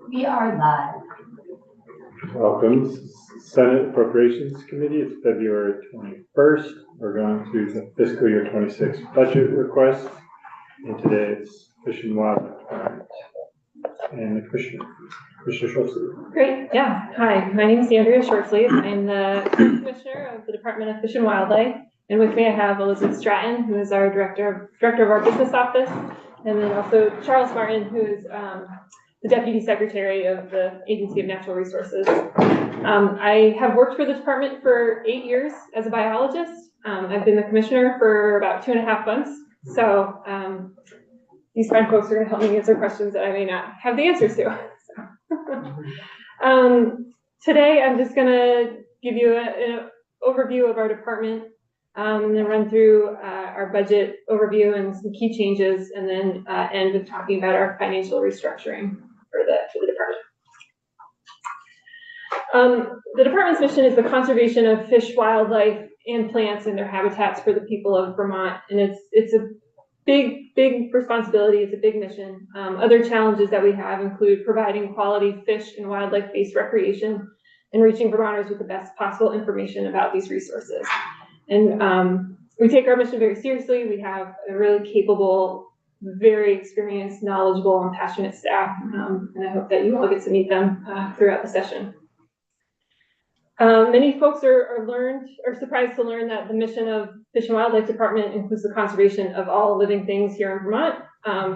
We are live. Welcome, Senate Appropriations Committee. It's February 21st. We're going through the fiscal year 26 budget requests, and today it's Fish and Wildlife Department. And the Commissioner Shortsleeve. Great, yeah. Hi, my name is Andrea Shortsleeve. I'm the Commissioner of the Department of Fish and Wildlife. And with me I have Elizabeth Stratton, who is our Director of our Business Office, and then also Charles Martin, who is the Deputy Secretary of the Agency of Natural Resources. I have worked for the department for 8 years as a biologist. I've been the Commissioner for about 2.5 months. So these fine folks are going to help me answer questions that I may not have the answers to. Today I'm just going to give you an overview of our department, and then run through our budget overview and some key changes, and then end with talking about our financial restructuring for the department. The department's mission is the conservation of fish, wildlife, and plants and their habitats for the people of Vermont, and it's a big responsibility. It's a big mission. Other challenges that we have include providing quality fish and wildlife-based recreation and reaching Vermonters with the best possible information about these resources. And we take our mission very seriously. We have a really capable, very experienced, knowledgeable, and passionate staff, and I hope that you all get to meet them throughout the session. Many folks are surprised to learn that the mission of Fish and Wildlife Department includes the conservation of all living things here in Vermont,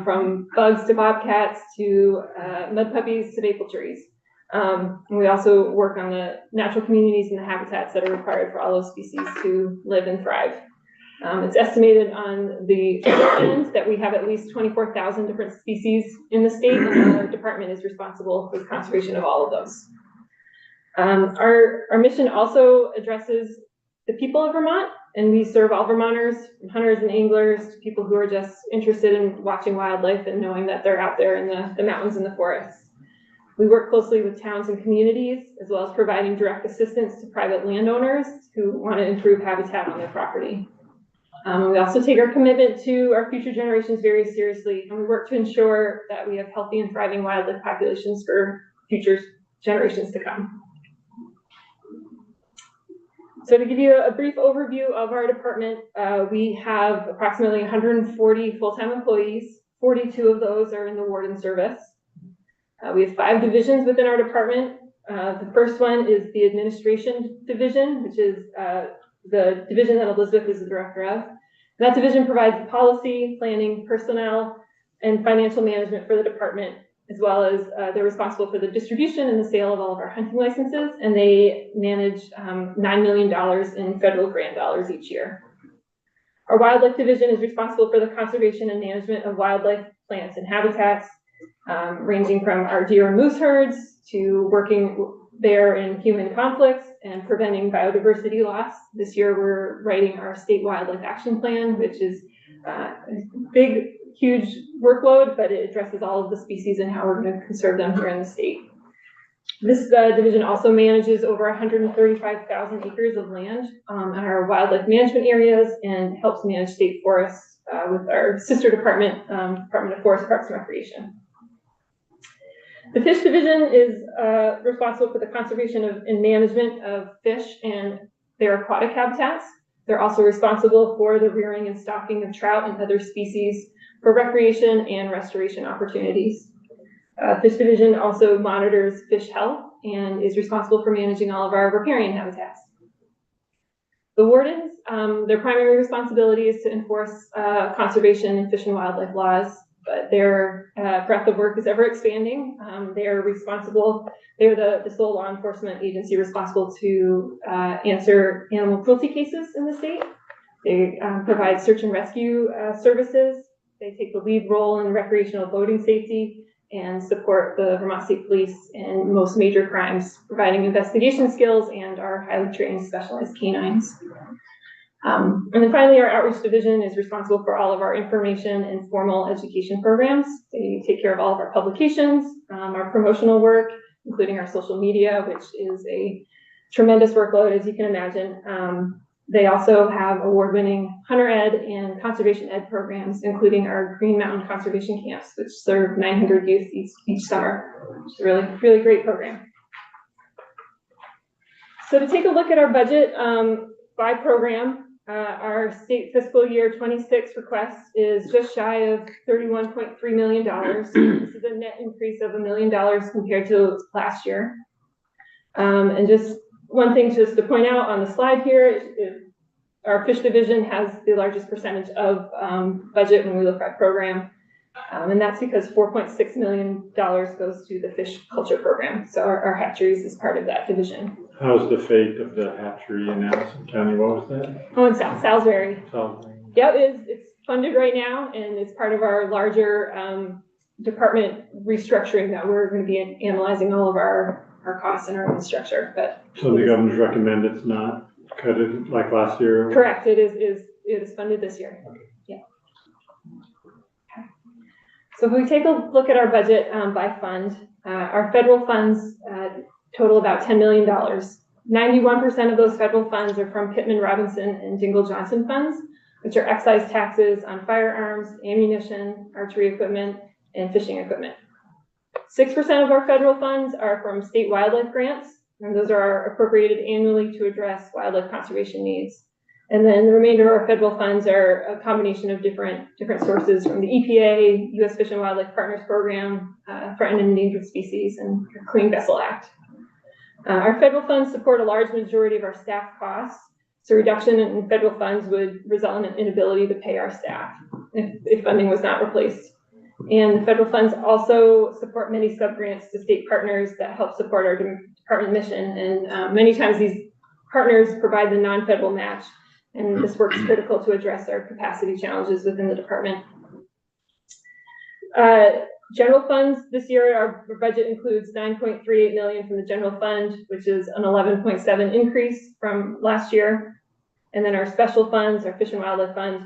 from bugs to bobcats to mud puppies to maple trees. And we also work on the natural communities and the habitats that are required for all those species to live and thrive. It's estimated on the end that we have at least 24,000 different species in the state, and our department is responsible for the conservation of all of those. Our mission also addresses the people of Vermont, and we serve all Vermonters, from hunters and anglers, to people who are just interested in watching wildlife and knowing that they're out there in the mountains and the forests. We work closely with towns and communities, as well as providing direct assistance to private landowners who want to improve habitat on their property. We also take our commitment to our future generations very seriously, and we work to ensure that we have healthy and thriving wildlife populations for future generations to come. So to give you a brief overview of our department, we have approximately 140 full-time employees. 42 of those are in the warden service. We have 5 divisions within our department. The first one is the administration division, which is the division that Elizabeth is the director of. That division provides policy, planning, personnel, and financial management for the department, as well as they're responsible for the distribution and the sale of all of our hunting licenses, and they manage $9 million in federal grant dollars each year. Our wildlife division is responsible for the conservation and management of wildlife, plants, and habitats, ranging from our deer and moose herds to working there in human conflicts and preventing biodiversity loss. This year we're writing our state wildlife action plan, which is a big, huge workload, but it addresses all of the species and how we're going to conserve them here in the state. This division also manages over 135,000 acres of land in our wildlife management areas and helps manage state forests with our sister department, Department of Forest, Parks, and Recreation. The fish division is responsible for the conservation and management of fish and their aquatic habitats. They're also responsible for the rearing and stocking of trout and other species for recreation and restoration opportunities. Fish division also monitors fish health and is responsible for managing all of our riparian habitats. The wardens, their primary responsibility is to enforce conservation and fish and wildlife laws, but their breadth of work is ever expanding. They're the sole law enforcement agency responsible to answer animal cruelty cases in the state. They provide search and rescue services. They take the lead role in recreational boating safety and support the Vermont State Police in most major crimes, providing investigation skills and our highly trained specialized canines. And then finally, our outreach division is responsible for all of our information and formal education programs. They take care of all of our publications, our promotional work, including our social media, which is a tremendous workload, as you can imagine. They also have award-winning hunter ed and conservation ed programs, including our Green Mountain Conservation Camps, which serve 900 youth each summer. It's a really, really great program. So to take a look at our budget by program, our state fiscal year 26 request is just shy of $31.3 million. This is a net increase of $1 million compared to last year. And just one thing just to point out on the slide here, our fish division has the largest percentage of budget when we look at program. And that's because $4.6 million goes to the fish culture program. So our hatcheries is part of that division. How's the fate of the hatchery in Allison County? What was that? Oh, in Salisbury. Salisbury. Yep, it's funded right now, and it's part of our larger department restructuring that we're going to be analyzing all of our costs and our own structure. But so the governor's recommend it's not cut it like last year? Correct. It is funded this year. Okay. Yeah. Okay. So if we take a look at our budget by fund, our federal funds total about $10 million. 91% of those federal funds are from Pittman Robinson and Dingle Johnson funds, which are excise taxes on firearms, ammunition, archery equipment, and fishing equipment. 6% of our federal funds are from state wildlife grants, and those are appropriated annually to address wildlife conservation needs. And then the remainder of our federal funds are a combination of different sources from the EPA, U.S. Fish and Wildlife Partners Program, Threatened and Endangered Species, and Clean Vessel Act. Our federal funds support a large majority of our staff costs, so reduction in federal funds would result in an inability to pay our staff if funding was not replaced. And the federal funds also support many sub-grants to state partners that help support our department mission. And many times these partners provide the non-federal match, and this work is critical to address our capacity challenges within the department. General funds this year, our budget includes $9.38 million from the general fund, which is an 11.7 increase from last year. And then our special funds, our Fish and Wildlife Fund,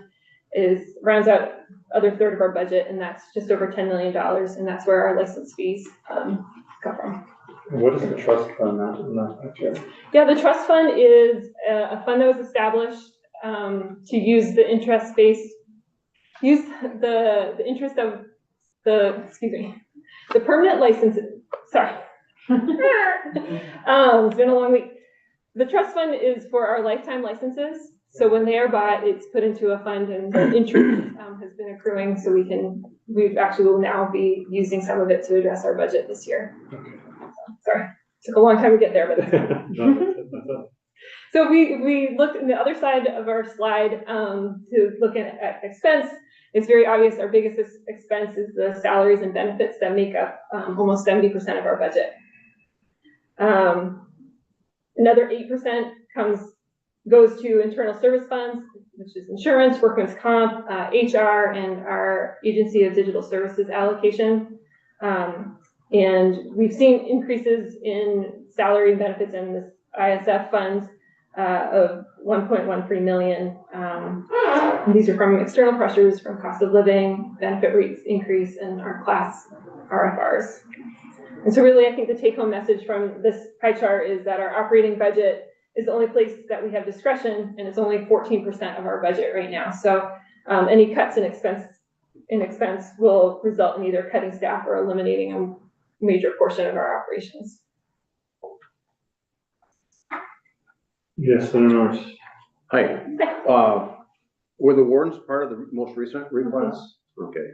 rounds out other third of our budget, and that's just over $10 million, and that's where our license fees come from. What is the trust fund? Not sure. Yeah, the trust fund is a fund that was established to use the interest of the permanent license. Sorry. It's been a long week. The trust fund is for our lifetime licenses. So when they are bought, it's put into a fund, and the interest has been accruing. So we actually will now be using some of it to address our budget this year. Okay. Sorry, took a long time to get there, but so we looked at the other side of our slide to look at expense. It's very obvious our biggest expense is the salaries and benefits that make up almost 70% of our budget. Another 8% goes to internal service funds, which is insurance, workman's comp, HR, and our Agency of Digital Services allocation. And we've seen increases in salary and benefits in this ISF funds of $1.13 million. These are from external pressures, from cost of living, benefit rates increase, and our class RFRs. And so really, I think the take-home message from this pie chart is that our operating budget is the only place that we have discretion, and it's only 14% of our budget right now. So any cuts in expense will result in either cutting staff or eliminating a major portion of our operations. Yes, Senator Norris. Hi. Were the wardens part of the most recent reclass? Okay,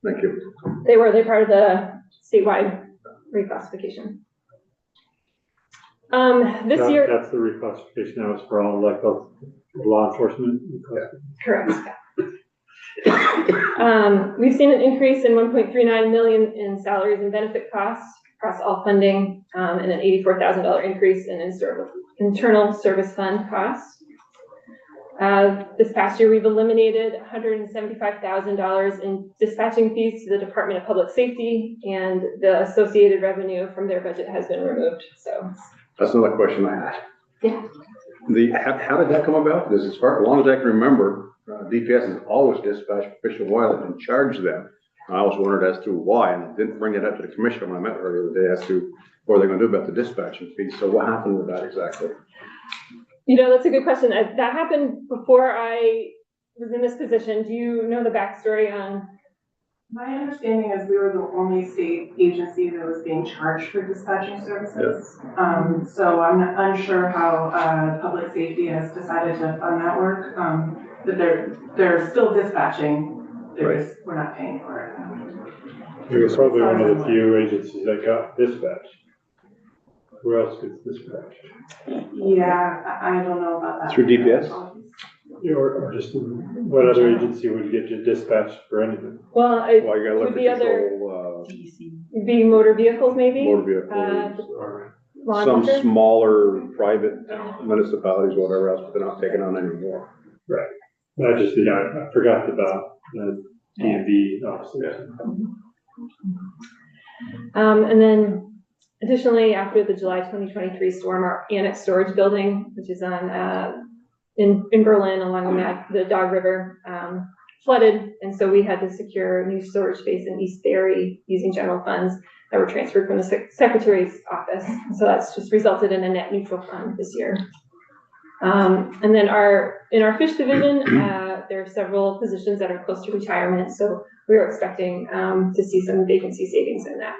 thank you. They're part of the statewide reclassification. This year, that's the reclassification. That was for all like the law enforcement. Correct. We've seen an increase in $1.39 million in salaries and benefit costs across all funding, and an $84,000 increase in internal service fund costs. This past year, we've eliminated $175,000 in dispatching fees to the Department of Public Safety, and the associated revenue from their budget has been removed. So that's another question I had. Yeah. How did that come about? Because as long as I can remember, DPS has always dispatched Fish and Wildlife and charged them. I always wondered as to why, and I didn't bring it up to the commission when I met her the other day as to what they're going to do about the dispatching fees. So what happened with that exactly? That's a good question. That happened before I was in this position. Do you know the backstory on? My understanding is we were the only state agency that was being charged for dispatching services. So I'm unsure how, public safety has decided to fund that work. But they're still dispatching, we're not paying for it. It was probably one of the few agencies that got dispatched. Who else gets dispatched? Yeah, I don't know about that. Through DPS? Or just, what other agency would get you dispatched for anything? Well, Well, you gotta look would be at other, control, it'd be motor vehicles maybe? motor vehicles, Law some enforcement? smaller private municipalities, whatever else, but they're not taking on anymore. Right. I just, I forgot about the D&B officers. And then additionally, after the July 2023 storm, our annex storage building, which is on, in Berlin along the Dog River, flooded. And so we had to secure a new storage space in East Barry using general funds that were transferred from the Secretary's office. So that's just resulted in a net neutral fund this year. And then in our fish division, there are several positions that are close to retirement. So we are expecting to see some vacancy savings in that.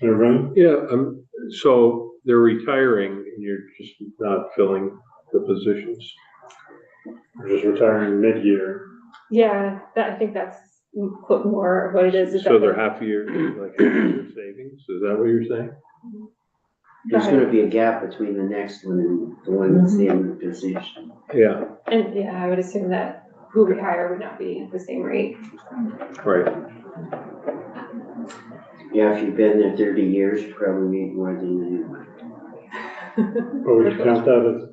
Everyone? Yeah, so they're retiring and you're just not filling the positions. We're just retiring mid-year. Yeah, I think that's more of what it is. So they're half a year, like half a year savings, is that what you're saying? There's gonna be a gap between the next one and the one that's the end of the position. Yeah, And yeah, I would assume that who retire would not be the same rate. right. Yeah, if you've been there 30 years, you probably need more than the new one. But would you count that as,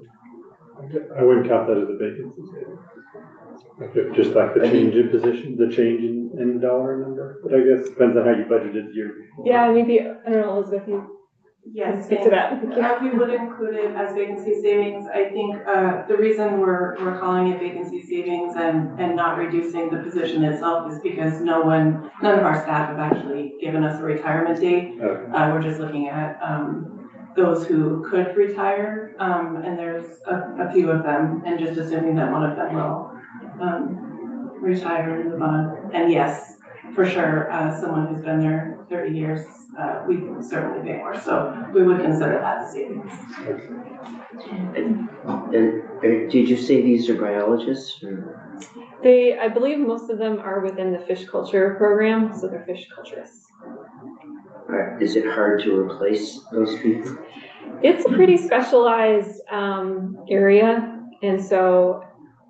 I wouldn't count that as a vacancy savings. Just like the change in position, the change in dollar number, but I guess it depends on how you budgeted the year before. Yeah, maybe, I don't know, Elizabeth, you can Yes, speak to that. we would include it as vacancy savings. I think, the reason we're calling it vacancy savings and not reducing the position itself is because none of our staff have actually given us a retirement date. Okay. We're just looking at, those who could retire, and there's a few of them, and just assuming that one of them will, retire and move on. And yes, for sure, someone who's been there 30 years, we can certainly pay more, so we would consider that a savings. And did you say these are biologists or? I believe most of them are within the fish culture program, so they're fish culturists. Is it hard to replace those people? It's a pretty specialized area, and so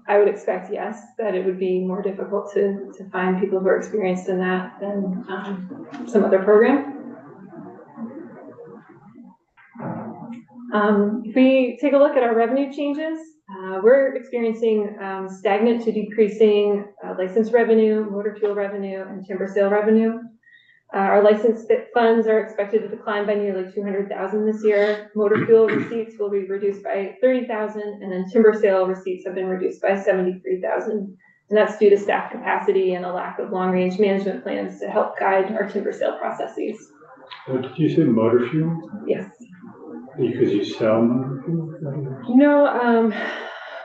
I would expect, yes, that it would be more difficult to find people who are experienced in that than some other program. If we take a look at our revenue changes, we're experiencing stagnant to decreasing license revenue, motor fuel revenue, and timber sale revenue. Our license funds are expected to decline by nearly $200,000 this year. Motor fuel receipts will be reduced by $30,000, and then timber sale receipts have been reduced by $73,000. And that's due to staff capacity and a lack of long-range management plans to help guide our timber sale processes. What did you say, motor fuel? Yes. Because you sell motor fuel?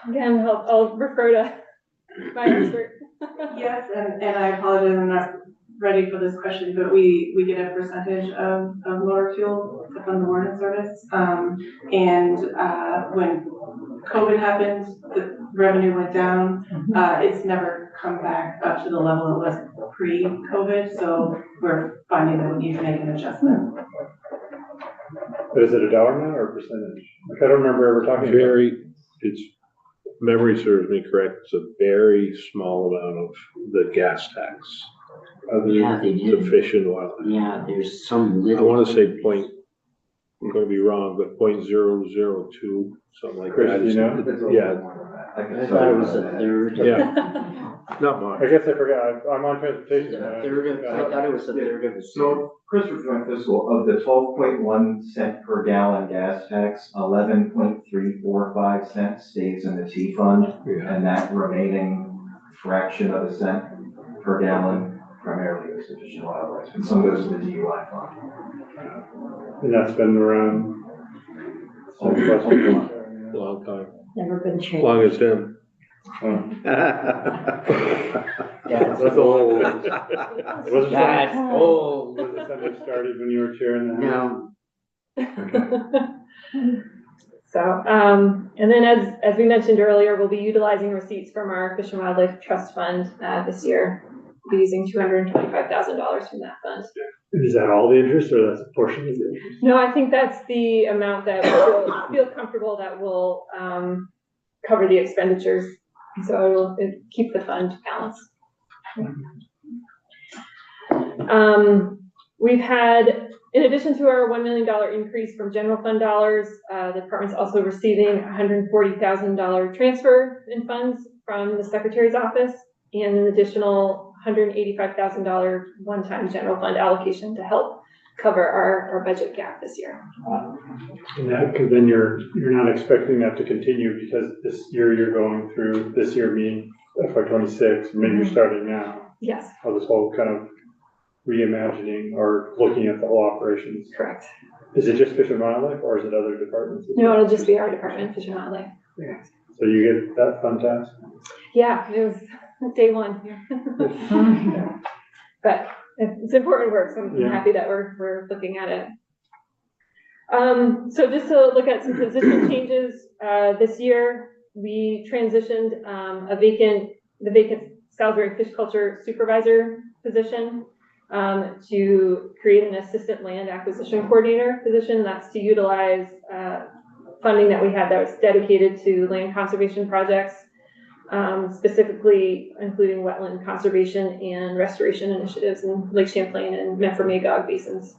Again, I'll refer to my expert. Yes, and I apologize, I'm not ready for this question, but we get a percentage of motor fuel to fund the warden service. When COVID happened, the revenue went down. It's never come back up to the level it was pre-COVID, so we're finding that we need to make an adjustment. But is it a dollar amount or a percentage? Like, I don't remember ever talking about it. It's, memory serves me correct, it's a very small amount of the gas tax. Yeah, they To did. fish and wildlife. Yeah, there's some I little. wanna say I'm gonna be wrong, but 0.002, something like Chris, that. do you know? Yeah, I thought it was a third. yeah, not I much. guess I forgot, I'm on transportation. A third of, I thought it was a third of a. So, Chris, for joint fiscal, of the 12.1 cent per gallon gas tax, 11.345 cents stays in the T fund, Yeah. and that remaining fraction of a cent per gallon primarily goes to Fish and Wildlife, and some goes to the DUI fund. And that's been around. since last week. Long time, Never been as changed. long as him. That's That's old. Was it That's something, old. was it something started when you were chairing the house? No, So, and then as we mentioned earlier, we'll be utilizing receipts from our Fish and Wildlife Trust Fund, this year. We'll be using $225,000 from that fund. Is that all the interest or that's a portion of the interest? No, I think that's the amount that we'll feel comfortable that will, cover the expenditures. So it'll keep the fund balanced. We've had, in addition to our $1 million increase from general fund dollars, the department's also receiving $140,000 transfer in funds from the secretary's office and an additional $185,000 one-time general fund allocation to help cover our budget gap this year. And that, because then you're not expecting that to continue because this year you're going through, this year being FY '26, maybe you're starting now. Yes, Of this whole kind of reimagining or looking at the whole operations. correct. Is it just Fish and Wildlife or is it other departments? as No, well? it'll just be our department, Fish and Wildlife. So you get that fun task? Yeah, it was day one. But it's important work, so I'm Yeah. happy that we're looking at it. So just to look at some position changes, this year, we transitioned, the vacant Salisbury Fish Culture Supervisor position, to create an Assistant Land Acquisition Coordinator position. That's to utilize, funding that we had that was dedicated to land conservation projects, specifically including wetland conservation and restoration initiatives in Lake Champlain and Memphremagog basins.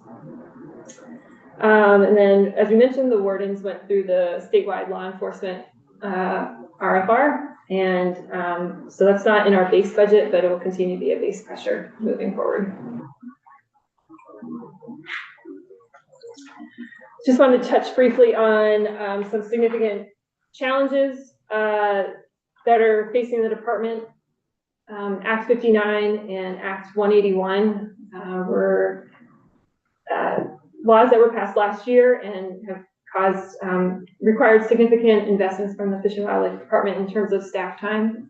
And then, as we mentioned, the wardens went through the statewide law enforcement RFR, and so that's not in our base budget, but it will continue to be a base pressure moving forward. Just wanted to touch briefly on some significant challenges that are facing the department. Act 59 and Act 181 were laws that were passed last year and have caused, required significant investments from the Fish and Wildlife Department in terms of staff time,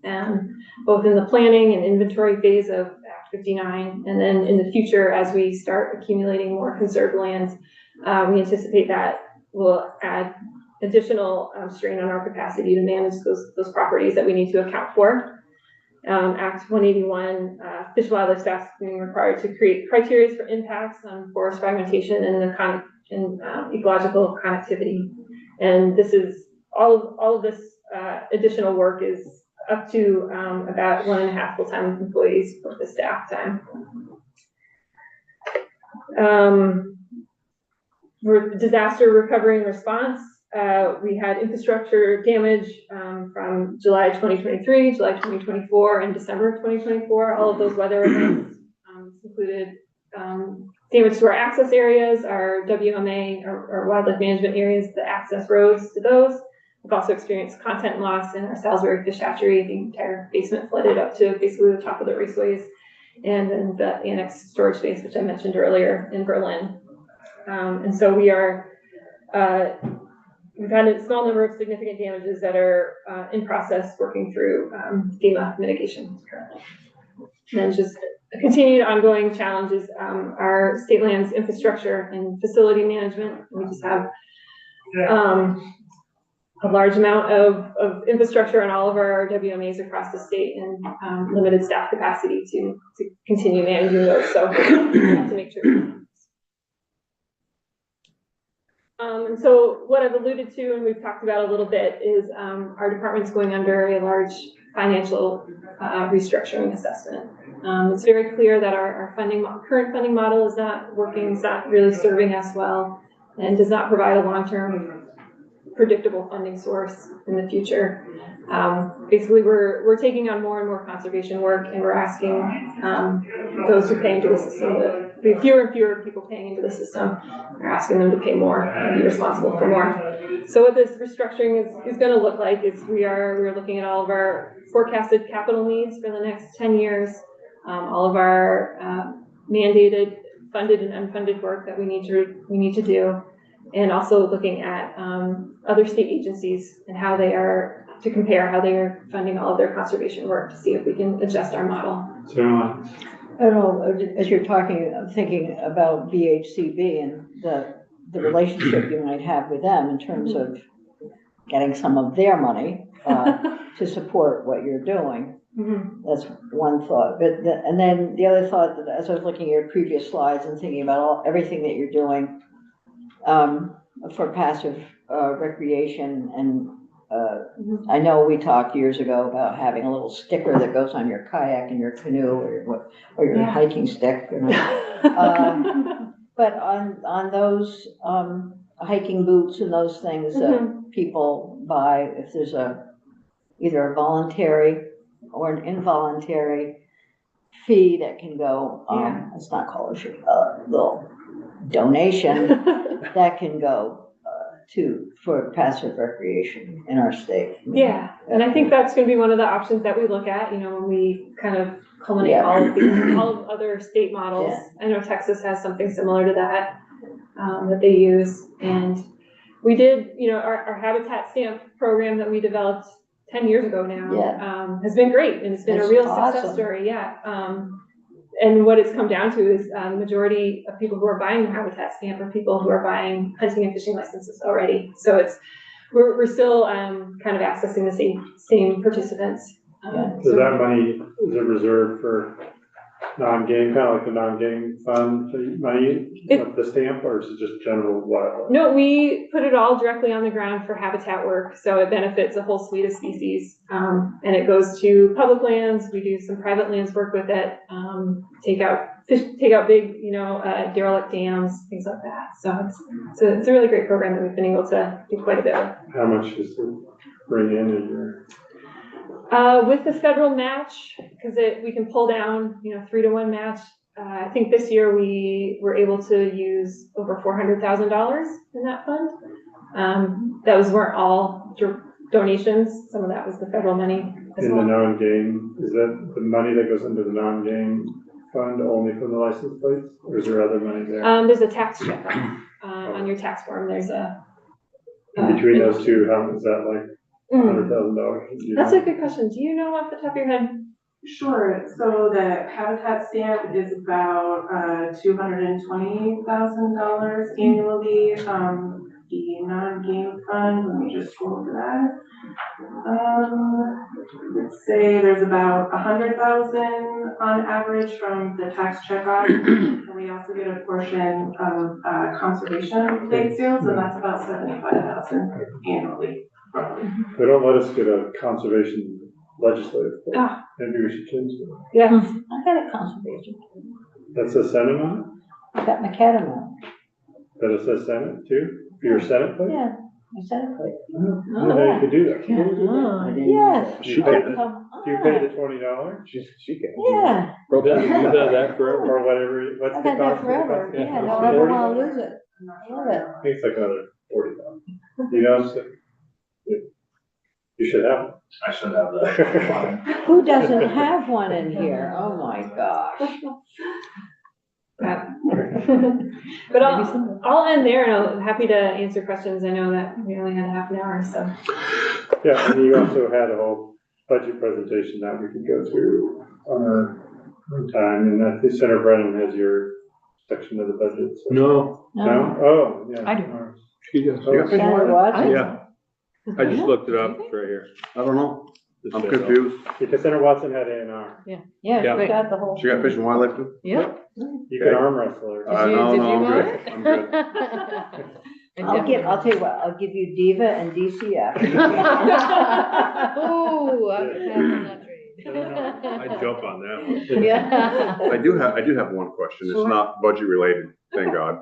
both in the planning and inventory phase of Act 59, and then in the future, as we start accumulating more conserved lands, we anticipate that will add additional strain on our capacity to manage those properties that we need to account for. Act 181, Fish and Wildlife staff is being required to create criteria for impacts on forest fragmentation and ecological connectivity. And this is all of this additional work is up to about 1.5 full-time employees for the staff time. For disaster recovery and response, we had infrastructure damage from July 2023, July 2024, and December 2024. All of those weather events included damage to our access areas, our WMA, or wildlife management areas, the access roads to those. We've also experienced content loss in our Salisbury Fish Hatchery. The entire basement flooded up to basically the top of the raceways, and then the annex storage space, which I mentioned earlier in Berlin. And so we are, we've had a small number of significant damages that are in process working through FEMA mitigation currently. And then just continued ongoing challenges, our state lands infrastructure and facility management. We just have a large amount of infrastructure on all of our WMAs across the state and limited staff capacity to continue managing those. So we have to make sure. And so what I've alluded to and we've talked about a little bit is our department's going under a large financial restructuring assessment. It's very clear that our current funding model is not working, it's not really serving us well, and does not provide a long-term predictable funding source in the future. Basically, we're taking on more and more conservation work, and we're asking those who pay into the system, we have fewer and fewer people paying into the system. We're asking them to pay more and be responsible for more. So what this restructuring is going to look like is we're looking at all of our forecasted capital needs for the next 10 years, all of our mandated, funded and unfunded work that we need to do, and also looking at other state agencies and how they are, to compare how they are funding all of their conservation work to see if we can adjust our model. So, I don't know, as you're talking, I'm thinking about VHCB and the relationship you might have with them in terms of getting some of their money to support what you're doing. Mhm. That's one thought, but and then the other thought, that as I was looking at your previous slides and thinking about everything that you're doing for passive recreation, and I know we talked years ago about having a little sticker that goes on your kayak and your canoe or your Yeah. hiking stick, you know. But on those hiking boots and those things that people buy, if there's either a voluntary or an involuntary fee that can go, it's not called a little donation that can go for passive recreation in our state. Yeah, and I think that's gonna be one of the options that we look at, you know, when we kind of culminate all of other state models. Yeah. I know Texas has something similar to that, that they use. And we did, you know, our habitat stamp program that we developed 10 years ago now, has been great, and it's been a That's real success awesome. story, and what it's come down to is the majority of people who are buying the habitat stamp are people who are buying hunting and fishing licenses already. So we're still kind of accessing the same participants. so that money, is it reserved for non-game, kind of like the non-game fund money, the stamp, or is it just general wildlife? No, we put it all directly on the ground for habitat work, so it benefits a whole suite of species. And it goes to public lands, we do some private lands work with it, take out big, you know, derelict dams, things like that. So it's a really great program that we've been able to do quite a bit with. How much does it bring in a year? With the federal match, because we can pull down, you know, 3-to-1 match. I think this year we were able to use over $400,000 in that fund. Weren't all donations. Some of that was the federal money as In the well. non-game, is that the money that goes into the non-game fund only from the license plates, or is there other money there? There's a tax check on your tax form. There's a. In between those two, how is that like $100,000? That's a good question. Do you know off the top of your head? Sure, so the habitat stamp is about $220,000 annually. The non-game fund, let me just scroll to that. Let's say there's about 100,000 on average from the tax check-off. And we also get a portion of conservation plate sales, and that's about 75,000 annually. They don't let us get a conservation legislative plate. Ah. Maybe we should change that. Yeah. I got a conservation. That says Senate on I got my catamount. it? That it says Senate too? For your Senate plate? Yeah, my Senate plate. Oh, I didn't know you could do that. Oh, yes. You pay the, Come you pay on. the $20? She can. Yeah, You've done that forever. Or whatever, what's I've the had that cost? forever. Yeah. Yeah, don't ever wanna lose it. I'm not Love sure. it. I think it's like another 40,000. You know, so you should have I should have that. Who doesn't have one in here? Oh my gosh. But I'll end there, and I'm happy to answer questions. I know that we only had half an hour, so. Yeah, and you also had a whole budget presentation that we could go through on our own time, and I think Senator Brennan has your section of the budget. So. No, No? Oh, yeah. I do. she does. You got fish and Senator wildlife? Watson? Yeah, I just looked it up, it's right here. I don't know. This I'm says- confused. Because Senator Watson had A&R. Yeah, Yeah. she got the whole. She got fish and wildlife too? Yep. You could arm wrestle her. No, did no, you I'm want good. it? I'm good. I'll tell you what, I'll give you Diva and DCF. Ooh, I can pass on that trade. I'd jump on that one. Yeah. I do have one question. It's not budget related, thank God.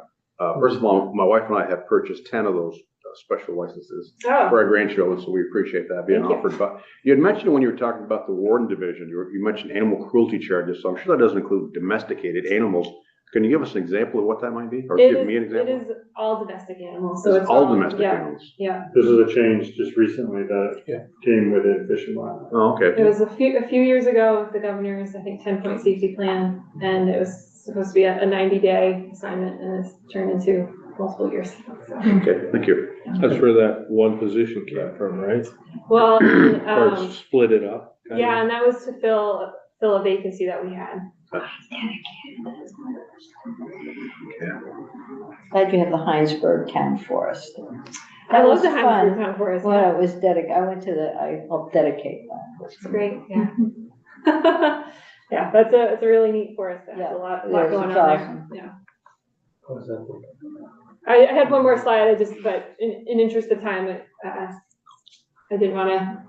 First of all, my wife and I have purchased 10 of those special licenses Oh, for our grandchildren, so we appreciate that being Thank you. offered. But you had mentioned when you were talking about the warden division, you mentioned animal cruelty charges, so I'm sure that doesn't include domesticated animals Can you give us an example of what that might be, or It give me an is, it example? is all domestic animals, so It's all domestic yeah, animals. yeah. This is a change just recently that came within Fish and Wildlife. Oh, okay. It was a few years ago with the governor's, I think, 10-point safety plan, and it was supposed to be a 90-day assignment, and it's turned into multiple years. So. Okay, thank you. That's where that one position came from, right? Well, Or split it up? kind of? yeah, and that was to fill a vacancy that we had. Glad you have the Heinsberg Town Forest. I That love the was Heinsberg fun. Town Forest. Well, it was I went to I helped dedicate that. It's great, yeah. Yeah, it's a really neat forest. That has Yeah, a lot it going is. on It's there. awesome. Yeah. What was that? I had one more slide, but in interest of time, I didn't want to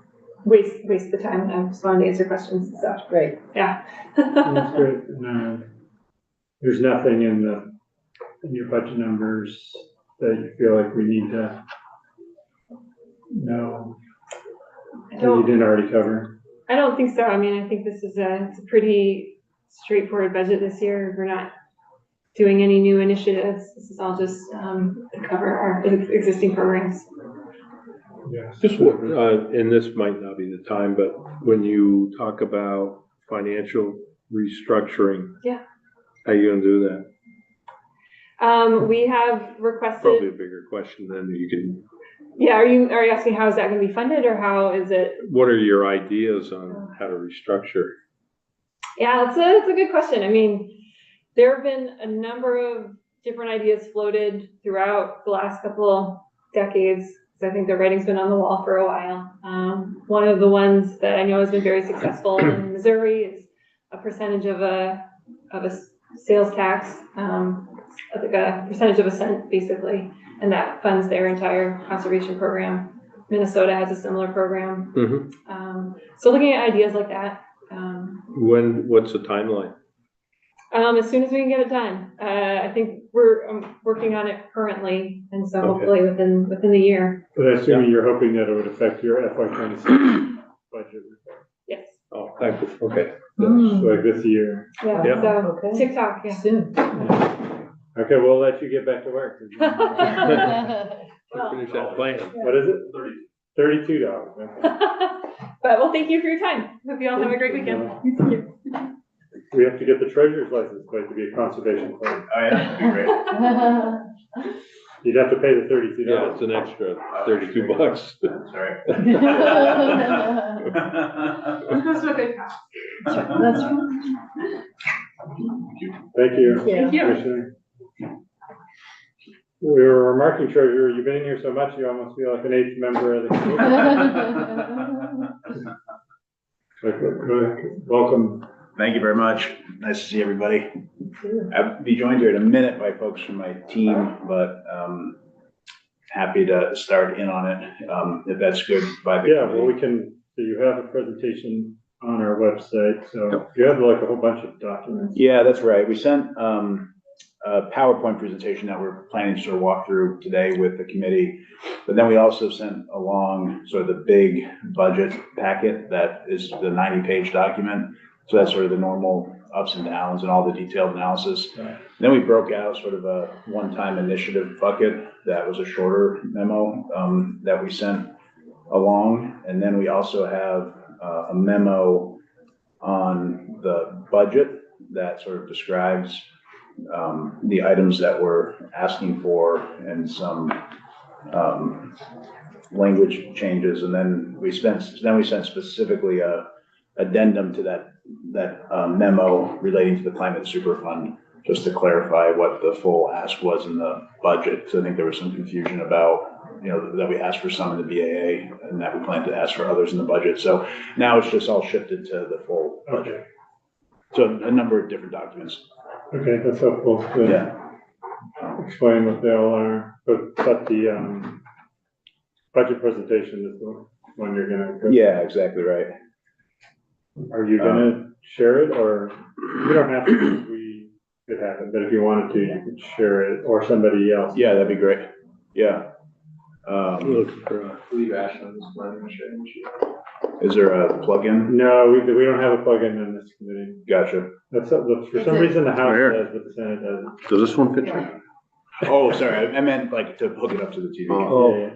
waste the time. I just wanted to answer questions and stuff. Great. Yeah. That's great. No, there's nothing in your budget numbers that you feel like we need to know that you didn't already cover? I don't think so. I mean, I think this is it's a pretty straightforward budget this year. We're not doing any new initiatives. This is all just to cover our existing programs. Yes. Just, and this might not be the time, but when you talk about financial restructuring. Yeah. How are you gonna do that? We have requested. Probably a bigger question than you can. Yeah, are you asking how is that going to be funded, or how is it? What are your ideas on how to restructure? Yeah, it's a good question. I mean, there have been a number of different ideas floated throughout the last couple decades. So I think the writing's been on the wall for a while. One of the ones that I know has been very successful in Missouri is a percentage of a sales tax, like a percentage of a cent, basically, and that funds their entire conservation program. Minnesota has a similar program. Mm-hmm. So looking at ideas like that. What's the timeline? As soon as we can get it done. I think we're working on it currently, and so hopefully within the year. But I assume you're hoping that it would affect your FY26 budget. Yes. Oh, thank you. Okay. Like this year. Yeah. Yeah. So Okay. TikTok. Yeah. Soon. Okay, we'll let you get back to work. Well, Finish that plan. What is it? $32. Okay. But thank you for your time. Hope you all have a great weekend. Thank you. We have to get the treasurer's license plate to be a conservation plate. Oh, yeah, that'd be great. You'd have to pay the $32. Yeah, it's an extra $32. That's right. It goes to a good cause. That's right. Thank you. Thank you. Commissioner. We were remarking, treasurer, you've been in here so much, you almost feel like an eighth member of the committee. Welcome. Thank you very much. Nice to see everybody. I'll be joined here in a minute by folks from my team, but happy to start in on it, if that's good by the Yeah, well, committee. so you have a presentation on our website, so you have like a whole bunch of documents. Yeah, that's right. We sent a PowerPoint presentation that we're planning to sort of walk through today with the committee. But then we also sent along sort of the big budget packet that is the 90-page document. So that's sort of the normal ups and downs and all the detailed analysis. Right. Then we broke out sort of a one-time initiative bucket that was a shorter memo that we sent along. And then we also have a memo on the budget that sort of describes the items that we're asking for and some language changes. And then we sent specifically a addendum to that memo relating to the climate super fund, just to clarify what the full ask was in the budget. So I think there was some confusion about, that we asked for some in the BAA and that we plan to ask for others in the budget. So now it's just all shifted to the full budget. Okay. So a number of different documents. Okay, that's helpful to explain what they all are, but the budget presentation is the one you're gonna go. Yeah, exactly right. Are you gonna share it, or you don't have to, we could have it, but if you wanted to, you could share it, or somebody else. Yeah, that'd be great. Yeah. Looking for a- Leave Ashland's planning change. Is there a plug-in? No, we don't have a plug-in on this committee. Gotcha. That's, for some reason, the House Here. does, but the Senate doesn't. Does this one fit you? Oh, sorry, I meant like to hook it up to the TV. Oh. Yeah,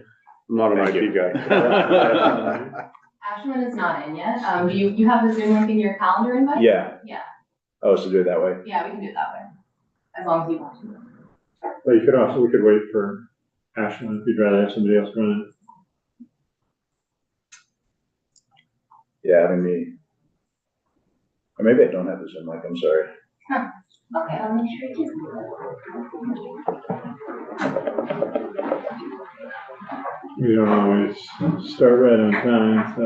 I'm not an Thank IT you. guy. Ashland is not in yet. Do you have the Zoom link in your calendar invite? Yeah. Yeah. Oh, so do it that way? Yeah, we can do it that way, as long as you want to. But you could also, we could wait for Ashland if you'd rather have somebody else run it. Yeah, I mean, or maybe I don't have this in, like, I'm sorry. Okay, I'll make sure you do. We don't always start right on time, so.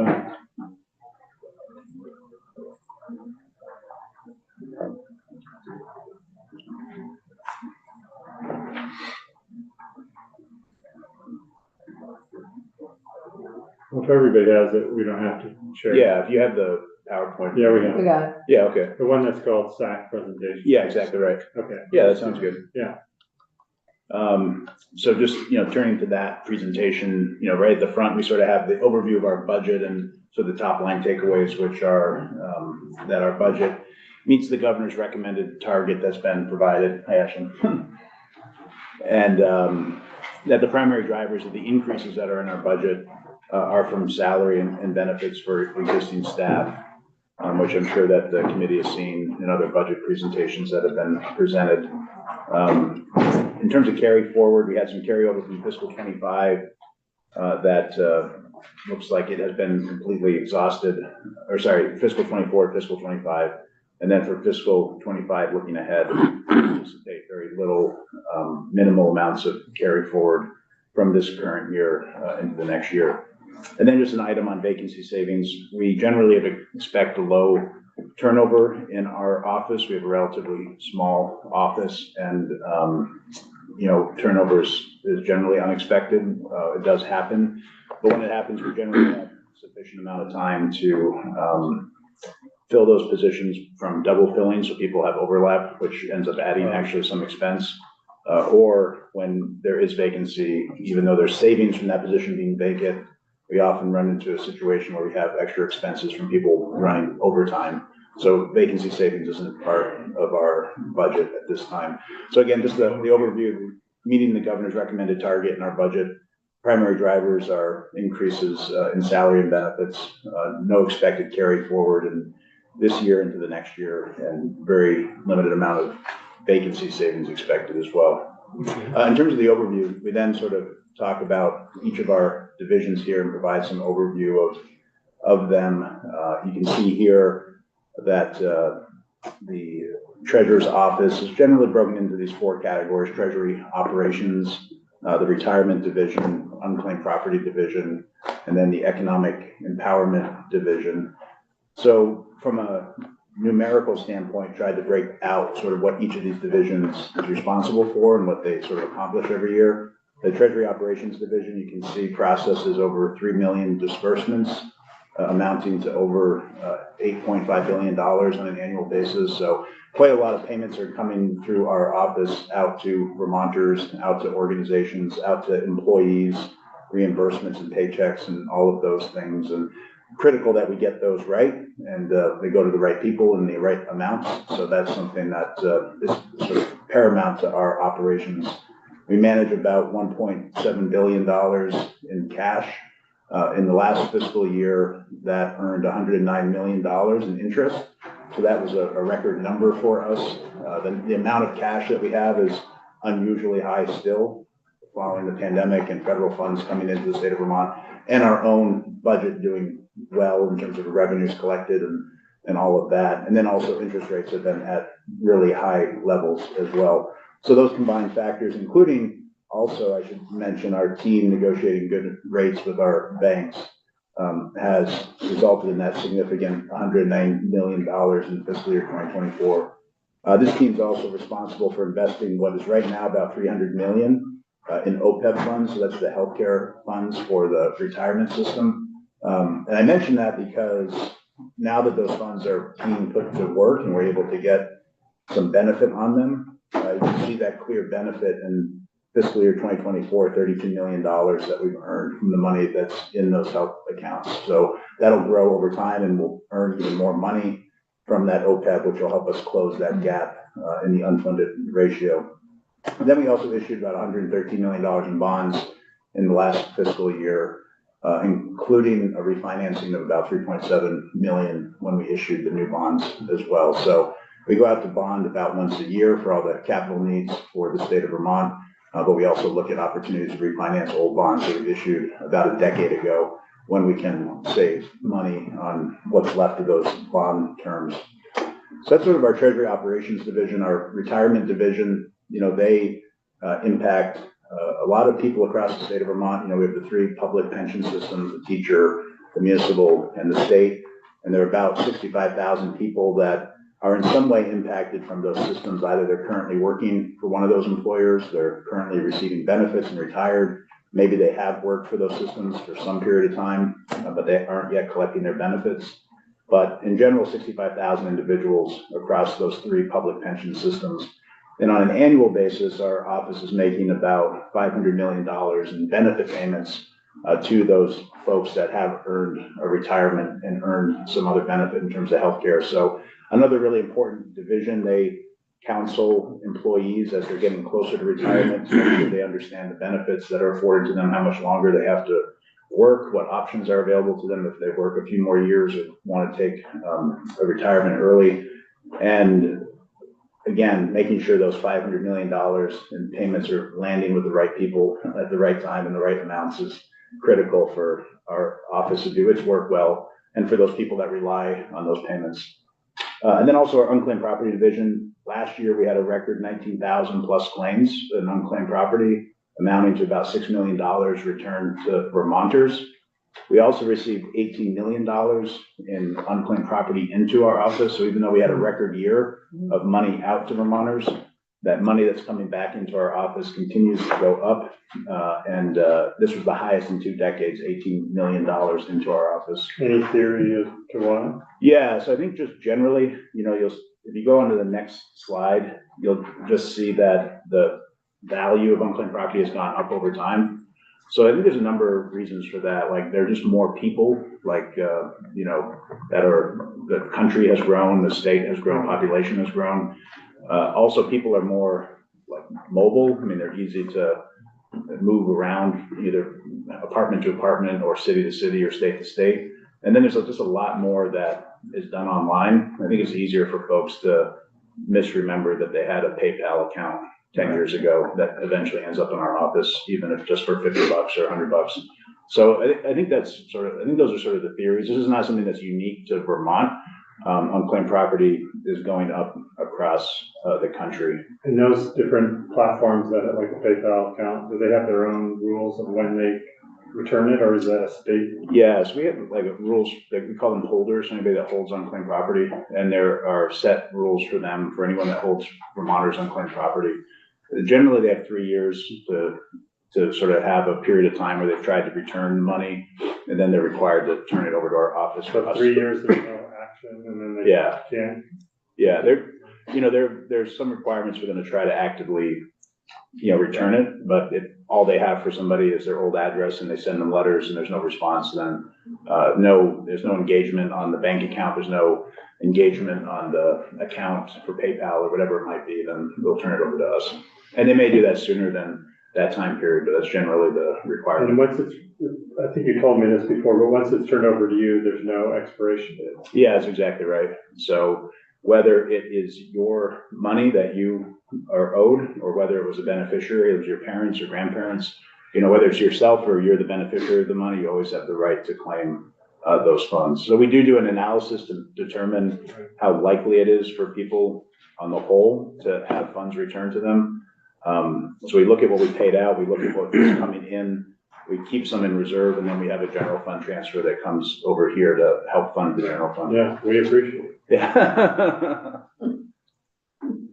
Well, if everybody has it, we don't have to share. Yeah, if you have the PowerPoint. Yeah, we have We it. got it. Yeah, okay. The one that's called SAC presentation. Yeah, exactly right. Okay. Yeah, that sounds good. Yeah. So just, turning to that presentation, right at the front, we sort of have the overview of our budget and so the top line takeaways, which are, that our budget meets the governor's recommended target that's been provided. Hi, Ashley. And, that the primary drivers of the increases that are in our budget, are from salary and benefits for existing staff, which I'm sure that the committee has seen in other budget presentations that have been presented. In terms of carry forward, we had some carryover from fiscal 25 that looks like it has been completely exhausted, or sorry, fiscal 24, fiscal 25. And then for fiscal 25, looking ahead, we anticipate very little, minimal amounts of carry forward from this current year into the next year. And then just an item on vacancy savings. We generally expect a low turnover in our office. We have a relatively small office and, turnover is generally unexpected. It does happen, but when it happens, we generally have sufficient amount of time to fill those positions from double filling, so people have overlap, which ends up adding actually some expense. Or when there is vacancy, even though there's savings from that position being vacant, we often run into a situation where we have extra expenses from people running overtime. So vacancy savings isn't part of our budget at this time. So again, just the overview, meeting the governor's recommended target in our budget. Primary drivers are increases in salary and benefits, no expected carry forward in this year into the next year, and very limited amount of vacancy savings expected as well. In terms of the overview, we then sort of talk about each of our divisions here and provide some overview of them. You can see here that the treasurer's office is generally broken into these four categories: treasury operations, the retirement division, unclaimed property division, and then the economic empowerment division. So from a numerical standpoint, tried to break out sort of what each of these divisions is responsible for and what they sort of accomplish every year. The Treasury Operations Division, you can see, processes over 3 million disbursements, amounting to over $8.5 billion on an annual basis. So quite a lot of payments are coming through our office out to Vermonters, out to organizations, out to employees, reimbursements and paychecks and all of those things. And critical that we get those right and they go to the right people in the right amounts. So that's something that is sort of paramount to our operations. We manage about $1.7 billion in cash. In the last fiscal year, that earned $109 million in interest. So that was a record number for us. The amount of cash that we have is unusually high still, following the pandemic and federal funds coming into the state of Vermont, and our own budget doing well in terms of revenues collected and all of that. And then also interest rates have been at really high levels as well. So those combined factors, including also, I should mention, our team negotiating good rates with our banks, has resulted in that significant $109 million in fiscal year 2024. This team is also responsible for investing what is right now about $300 million in OPEB funds. So that's the healthcare funds for the retirement system. And I mention that because now that those funds are being put to work and we're able to get some benefit on them, you can see that clear benefit in fiscal year 2024, $32 million that we've earned from the money that's in those health accounts. So that'll grow over time and we'll earn even more money from that OPEB, which will help us close that gap in the unfunded ratio. And then we also issued about $113 million in bonds in the last fiscal year, including a refinancing of about 3.7 million when we issued the new bonds as well. So we go out to bond about once a year for all the capital needs for the state of Vermont. But we also look at opportunities to refinance old bonds that we issued about a decade ago when we can save money on what's left of those bond terms. So that's sort of our Treasury Operations Division. Our Retirement Division, they impact a lot of people across the state of Vermont. We have the 3 public pension systems, the teacher, the municipal, and the state. And there are about 65,000 people that are in some way impacted from those systems. Either they're currently working for one of those employers, they're currently receiving benefits and retired. Maybe they have worked for those systems for some period of time, but they aren't yet collecting their benefits. But in general, 65,000 individuals across those 3 public pension systems. And on an annual basis, our office is making about $500 million in benefit payments to those folks that have earned a retirement and earned some other benefit in terms of healthcare. So another really important division, they counsel employees as they're getting closer to retirement to make sure they understand the benefits that are afforded to them, how much longer they have to work, what options are available to them if they work a few more years or want to take a retirement early. And again, making sure those $500 million in payments are landing with the right people at the right time and the right amounts is critical for our office to do its work well and for those people that rely on those payments. And then also our unclaimed property division. Last year, we had a record 19,000 plus claims in unclaimed property, amounting to about $6 million returned to Vermonters. We also received $18 million in unclaimed property into our office. So even though we had a record year of money out to Vermonters, that money that's coming back into our office continues to go up. And this was the highest in 2 decades, $18 million into our office. Any theory as to why? Yeah, so I think just generally, if you go on to the next slide, you'll just see that the value of unclaimed property has gone up over time. So I think there's a number of reasons for that. Like there are just more people, like, the country has grown, the state has grown, population has grown. Also, people are more like mobile. I mean, they're easy to move around either apartment to apartment or city to city or state to state. And then there's just a lot more that is done online. I think it's easier for folks to misremember that they had a PayPal account 10 years ago that eventually ends up in our office, even if just for $50 or $100. So I think those are sort of the theories. This is not something that's unique to Vermont. Unclaimed property is going up across the country. And those different platforms that like a PayPal account, do they have their own rules of when they return it, or is that a state? Yes, we have like rules, like we call them holders, anybody that holds unclaimed property, and there are set rules for them for anyone that holds Vermonters unclaimed property. Generally, they have 3 years to sort of have a period of time where they've tried to return the money, and then they're required to turn it over to our office. So 3 years, there's no action, and then they can't? Yeah, there's some requirements for them to try to actively, return it, but all they have for somebody is their old address, and they send them letters, and there's no response. Then there's no engagement on the bank account. There's no engagement on the account for PayPal or whatever it might be. Then they'll turn it over to us, and they may do that sooner than that time period, but that's generally the requirement. And once I think you told me this before, but once it's turned over to you, there's no expiration date. Yeah, that's exactly right. So whether it is your money that you are owed, or whether it was a beneficiary, it was your parents or grandparents, whether it's yourself or you're the beneficiary of the money, you always have the right to claim those funds. So we do an analysis to determine how likely it is for people on the whole to have funds returned to them. So we look at what we paid out, we look at what is coming in, we keep some in reserve, and then we have a general fund transfer that comes over here to help fund the general fund. Yeah, we appreciate it. Yeah.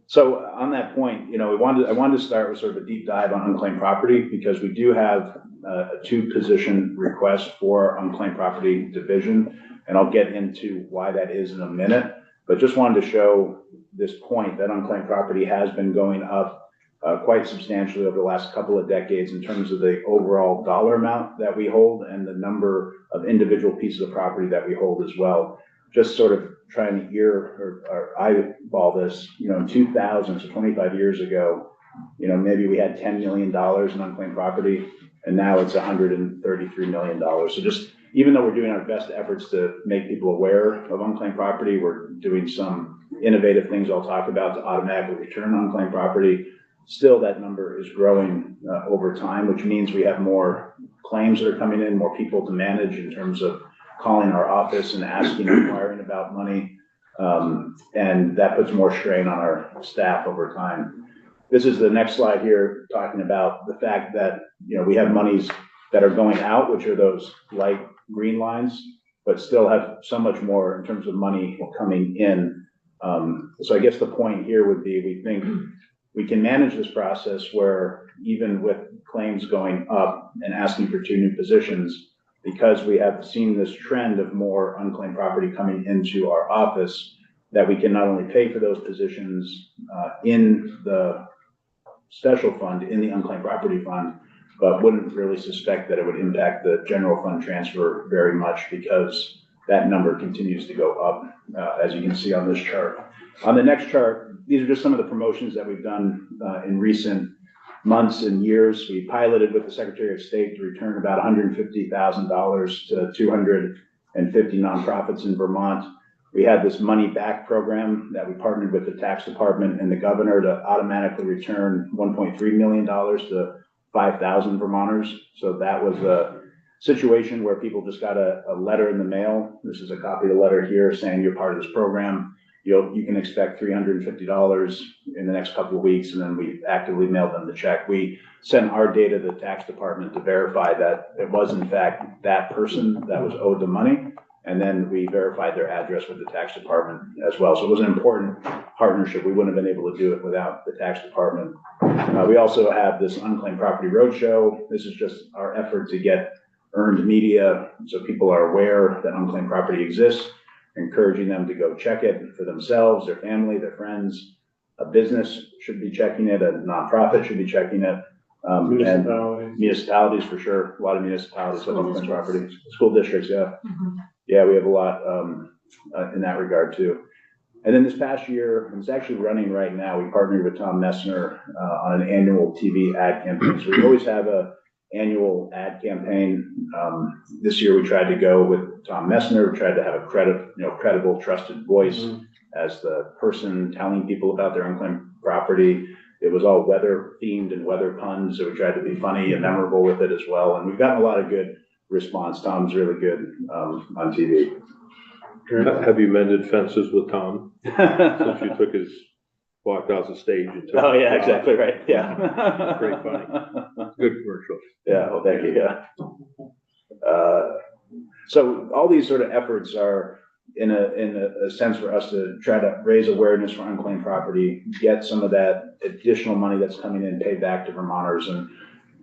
So on that point, I wanted to start with sort of a deep dive on unclaimed property, because we do have a 2-position request for unclaimed property division, and I'll get into why that is in a minute. But just wanted to show this point that unclaimed property has been going up quite substantially over the last couple of decades in terms of the overall dollar amount that we hold and the number of individual pieces of property that we hold as well. Just sort of trying to or eyeball this, in 2000, so 25 years ago, maybe we had $10 million in unclaimed property, and now it's $133 million. So just, even though we're doing our best efforts to make people aware of unclaimed property, we're doing some innovative things I'll talk about to automatically return unclaimed property. Still, that number is growing over time, which means we have more claims that are coming in, more people to manage in terms of calling our office and asking, inquiring about money. And that puts more strain on our staff over time. This is the next slide here, talking about the fact that, we have monies that are going out, which are those light green lines, but still have so much more in terms of money coming in. So I guess the point here would be, we think we can manage this process where even with claims going up and asking for 2 new positions, because we have seen this trend of more unclaimed property coming into our office, that we can not only pay for those positions in the special fund, in the unclaimed property fund, but wouldn't really suspect that it would impact the general fund transfer very much, because that number continues to go up, as you can see on this chart. On the next chart, these are just some of the promotions that we've done in recent months and years. We piloted with the Secretary of State to return about $150,000 to 250 nonprofits in Vermont. We had this money back program that we partnered with the tax department and the governor to automatically return $1.3 million to 5,000 Vermonters. So that was a situation where people just got a letter in the mail. This is a copy of the letter here saying you're part of this program. You can expect $350 in the next couple of weeks, and then we actively mailed them the check. We sent our data to the tax department to verify that it was in fact that person that was owed the money, and then we verified their address with the tax department as well. So it was an important partnership. We wouldn't have been able to do it without the tax department. We also have this Unclaimed Property Roadshow. This is just our effort to get earned media so people are aware that unclaimed property exists, encouraging them to go check it for themselves, their family, their friends. A business should be checking it, a nonprofit should be checking it. And municipalities for sure, a lot of municipalities with unclaimed property. School districts, yeah. Yeah, we have a lot in that regard too. And then this past year, and it's actually running right now, we partnered with Tom Messner on an annual TV ad campaign. So we always have a annual ad campaign. This year we tried to go with Tom Messner. We tried to have a credible, trusted voice as the person telling people about their unclaimed property. It was all weather themed and weather puns, so we tried to be funny and memorable with it as well. And we've gotten a lot of good response. Tom's really good on TV. Have you mended fences with Tom since you took his walked off the stage and took? Oh yeah, exactly right. Yeah, great funny, good commercial. Yeah, well, thank you. Yeah. So all these sort of efforts are in a sense for us to try to raise awareness for unclaimed property, get some of that additional money that's coming in paid back to Vermonters, and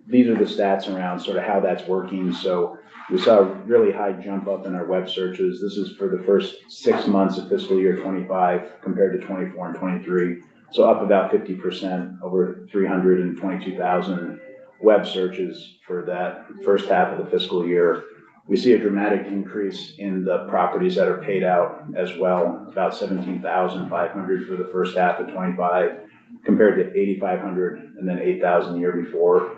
these are the stats around sort of how that's working. So we saw a really high jump up in our web searches. This is for the first 6 months of fiscal year 25 compared to 24 and 23. So up about 50%, over 322,000 web searches for that first half of the fiscal year. We see a dramatic increase in the properties that are paid out as well, about 17,500 for the first half of 25 compared to 8,500 and then 8,000 the year before.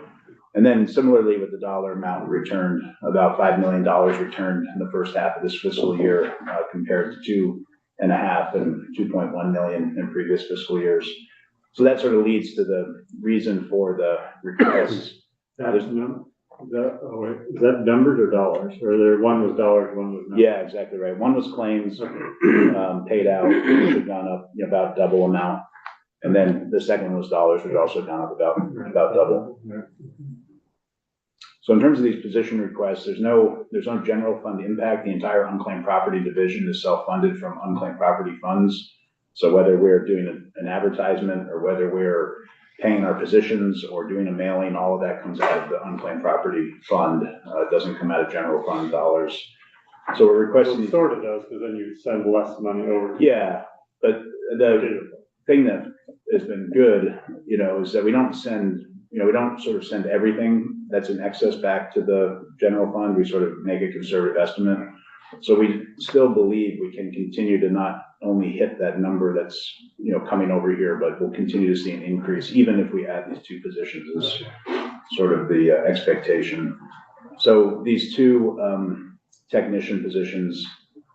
And then similarly with the dollar amount returned, about $5 million returned in the first half of this fiscal year compared to 2.5 and 2.1 million in previous fiscal years. So that sort of leads to the reason for the requests. Is that numbers or dollars? Or there one was dollars, one was numbers? Yeah, exactly right. One was claims paid out, which had gone up about double amount. And then the second was dollars, which also gone up about double. So in terms of these position requests, there's no general fund impact. The entire unclaimed property division is self-funded from unclaimed property funds. So whether we're doing an advertisement or whether we're paying our positions or doing a mailing, all of that comes out of the unclaimed property fund. It doesn't come out of general fund dollars. So we're requesting. Well, it sort of does, because then you send less money over. Yeah, but the thing that has been good, you know, is that we don't send, you know, we don't sort of send everything that's in excess back to the general fund. We sort of make a conservative estimate. So we still believe we can continue to not only hit that number that's, you know, coming over here, but we'll continue to see an increase, even if we add these 2 positions is sort of the expectation. So these 2 technician positions,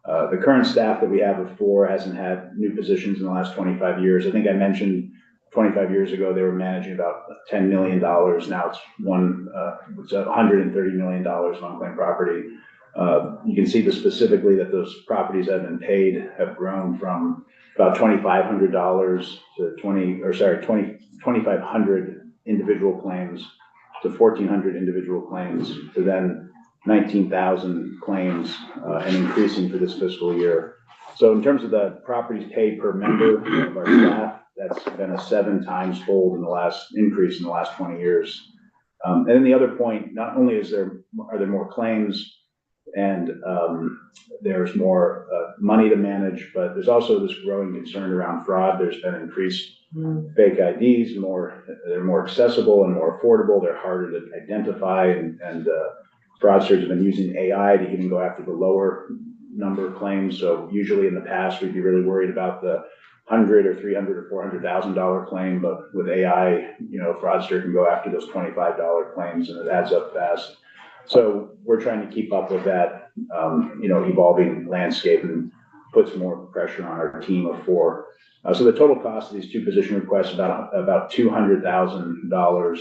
the current staff that we have of 4 hasn't had new positions in the last 25 years. I think I mentioned 25 years ago, they were managing about $10 million. Now it's $130 million on unclaimed property. You can see specifically that those properties that have been paid have grown from about $2,500 to 2,500 individual claims to 1,400 individual claims to then 19,000 claims and increasing for this fiscal year. So in terms of the properties paid per member of our staff, that's been a 7 times fold increase in the last 20 years. And then the other point, not only are there more claims and there's more money to manage, but there's also this growing concern around fraud. There's been increased fake IDs, they're more accessible and more affordable. They're harder to identify, and fraudsters have been using AI to even go after the lower number of claims. So usually in the past, we'd be really worried about the $100,000 or $300,000 or $400,000 claim, but with AI, you know, a fraudster can go after those $25 claims, and it adds up fast. So we're trying to keep up with that, you know, evolving landscape, and puts more pressure on our team of 4. So the total cost of these 2 position requests about $200,000,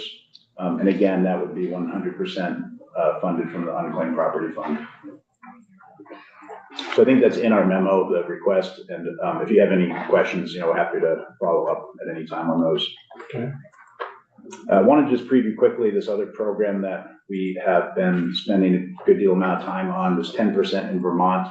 and again, that would be 100% funded from the unclaimed property fund. So I think that's in our memo, the request, and if you have any questions, you know, we're happy to follow up at any time on those. Okay. I want to just preview quickly this other program that we have been spending a good deal amount of time on, this 10% in Vermont,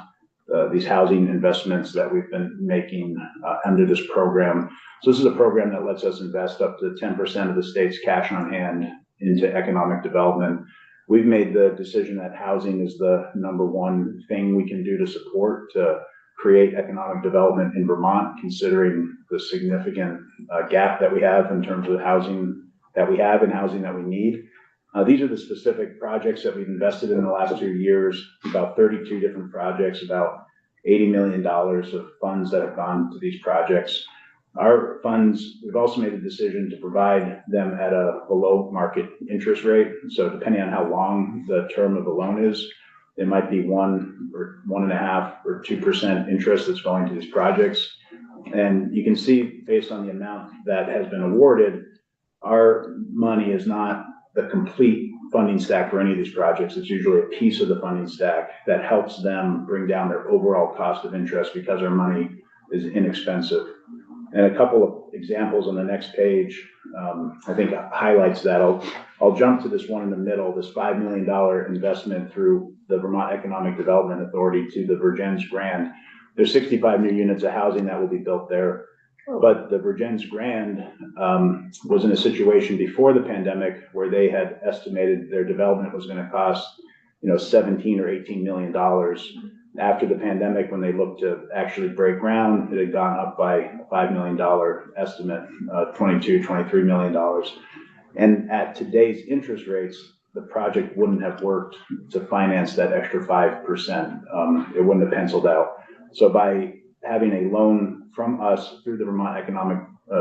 these housing investments that we've been making under this program. So this is a program that lets us invest up to 10% of the state's cash on hand into economic development. We've made the decision that housing is the #1 thing we can do to support, to create economic development in Vermont, considering the significant gap that we have in terms of housing that we have and housing that we need. These are the specific projects that we've invested in the last 2 years, about 32 different projects, about $80 million of funds that have gone to these projects. Our funds, we've also made a decision to provide them at a below market interest rate. So depending on how long the term of the loan is, it might be 1 or 1.5 or 2% interest that's going to these projects. And you can see based on the amount that has been awarded, our money is not the complete funding stack for any of these projects. It's usually a piece of the funding stack that helps them bring down their overall cost of interest because our money is inexpensive. And a couple of examples on the next page, I think highlights that. I'll jump to this one in the middle, this $5 million investment through the Vermont Economic Development Authority to the Virgins Grand. There's 65 new units of housing that will be built there. But the Virgins Grand was in a situation before the pandemic where they had estimated their development was going to cost, you know, $17 or $18 million. After the pandemic, when they looked to actually break ground, it had gone up by a $5 million estimate, $22, $23 million. And at today's interest rates, the project wouldn't have worked to finance that extra 5%. It wouldn't have penciled out. So by having a loan from us through the Vermont Economic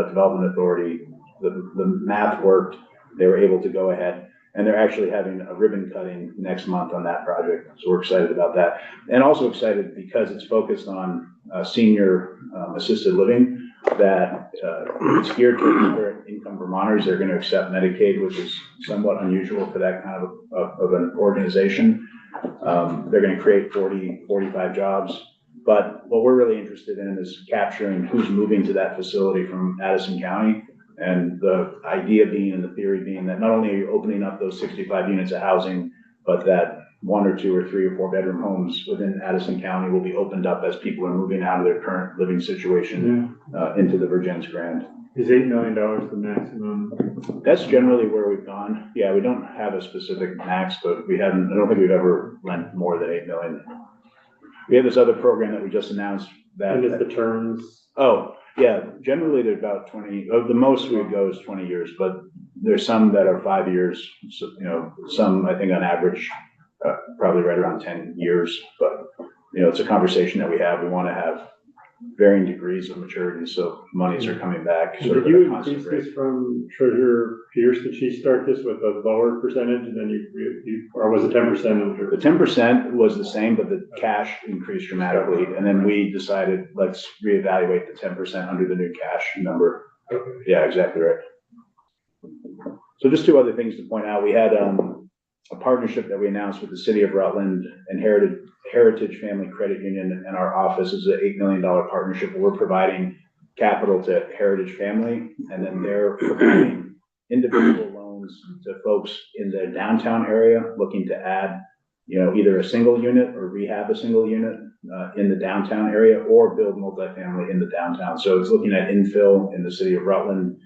Development Authority, the math worked. They were able to go ahead, and they're actually having a ribbon cutting next month on that project. So we're excited about that. And also excited because it's focused on senior assisted living that it's geared to current income Vermonters. They're going to accept Medicaid, which is somewhat unusual for that kind of an organization. They're going to create 45 jobs. But what we're really interested in is capturing who's moving to that facility from Addison County. And the idea being, and the theory being, that not only are you opening up those 65 units of housing, but that 1 or 2 or 3 or 4 bedroom homes within Addison County will be opened up as people are moving out of their current living situation into the Virgins Grand. Is $8 million the maximum? That's generally where we've gone. Yeah, we don't have a specific max, but I don't think we've ever lent more than $8 million. We have this other program that we just announced that. And is the terms? Oh, Yeah, generally they're about 20, the most we would go is 20 years, but there's some that are 5 years, so, some, I think on average, probably right around 10 years, but, it's a conversation that we have. We want to have varying degrees of maturity, so monies are coming back. Sort of Did at a you constant increase rate. this from Treasurer Pierce? Did she start this with a lower percentage and then or was it 10%? The 10% was the same, but the cash increased dramatically, and then we decided, let's reevaluate the 10% under the new cash number. Yeah, exactly right. So just two other things to point out. We had a partnership that we announced with the City of Rutland and Heritage Family Credit Union, and our office is an $8 million partnership where we're providing capital to Heritage Family, and then they're providing individual loans to folks in the downtown area looking to add, either a single unit or rehab a single unit in the downtown area or build multifamily in the downtown. So it's looking at infill in the City of Rutland.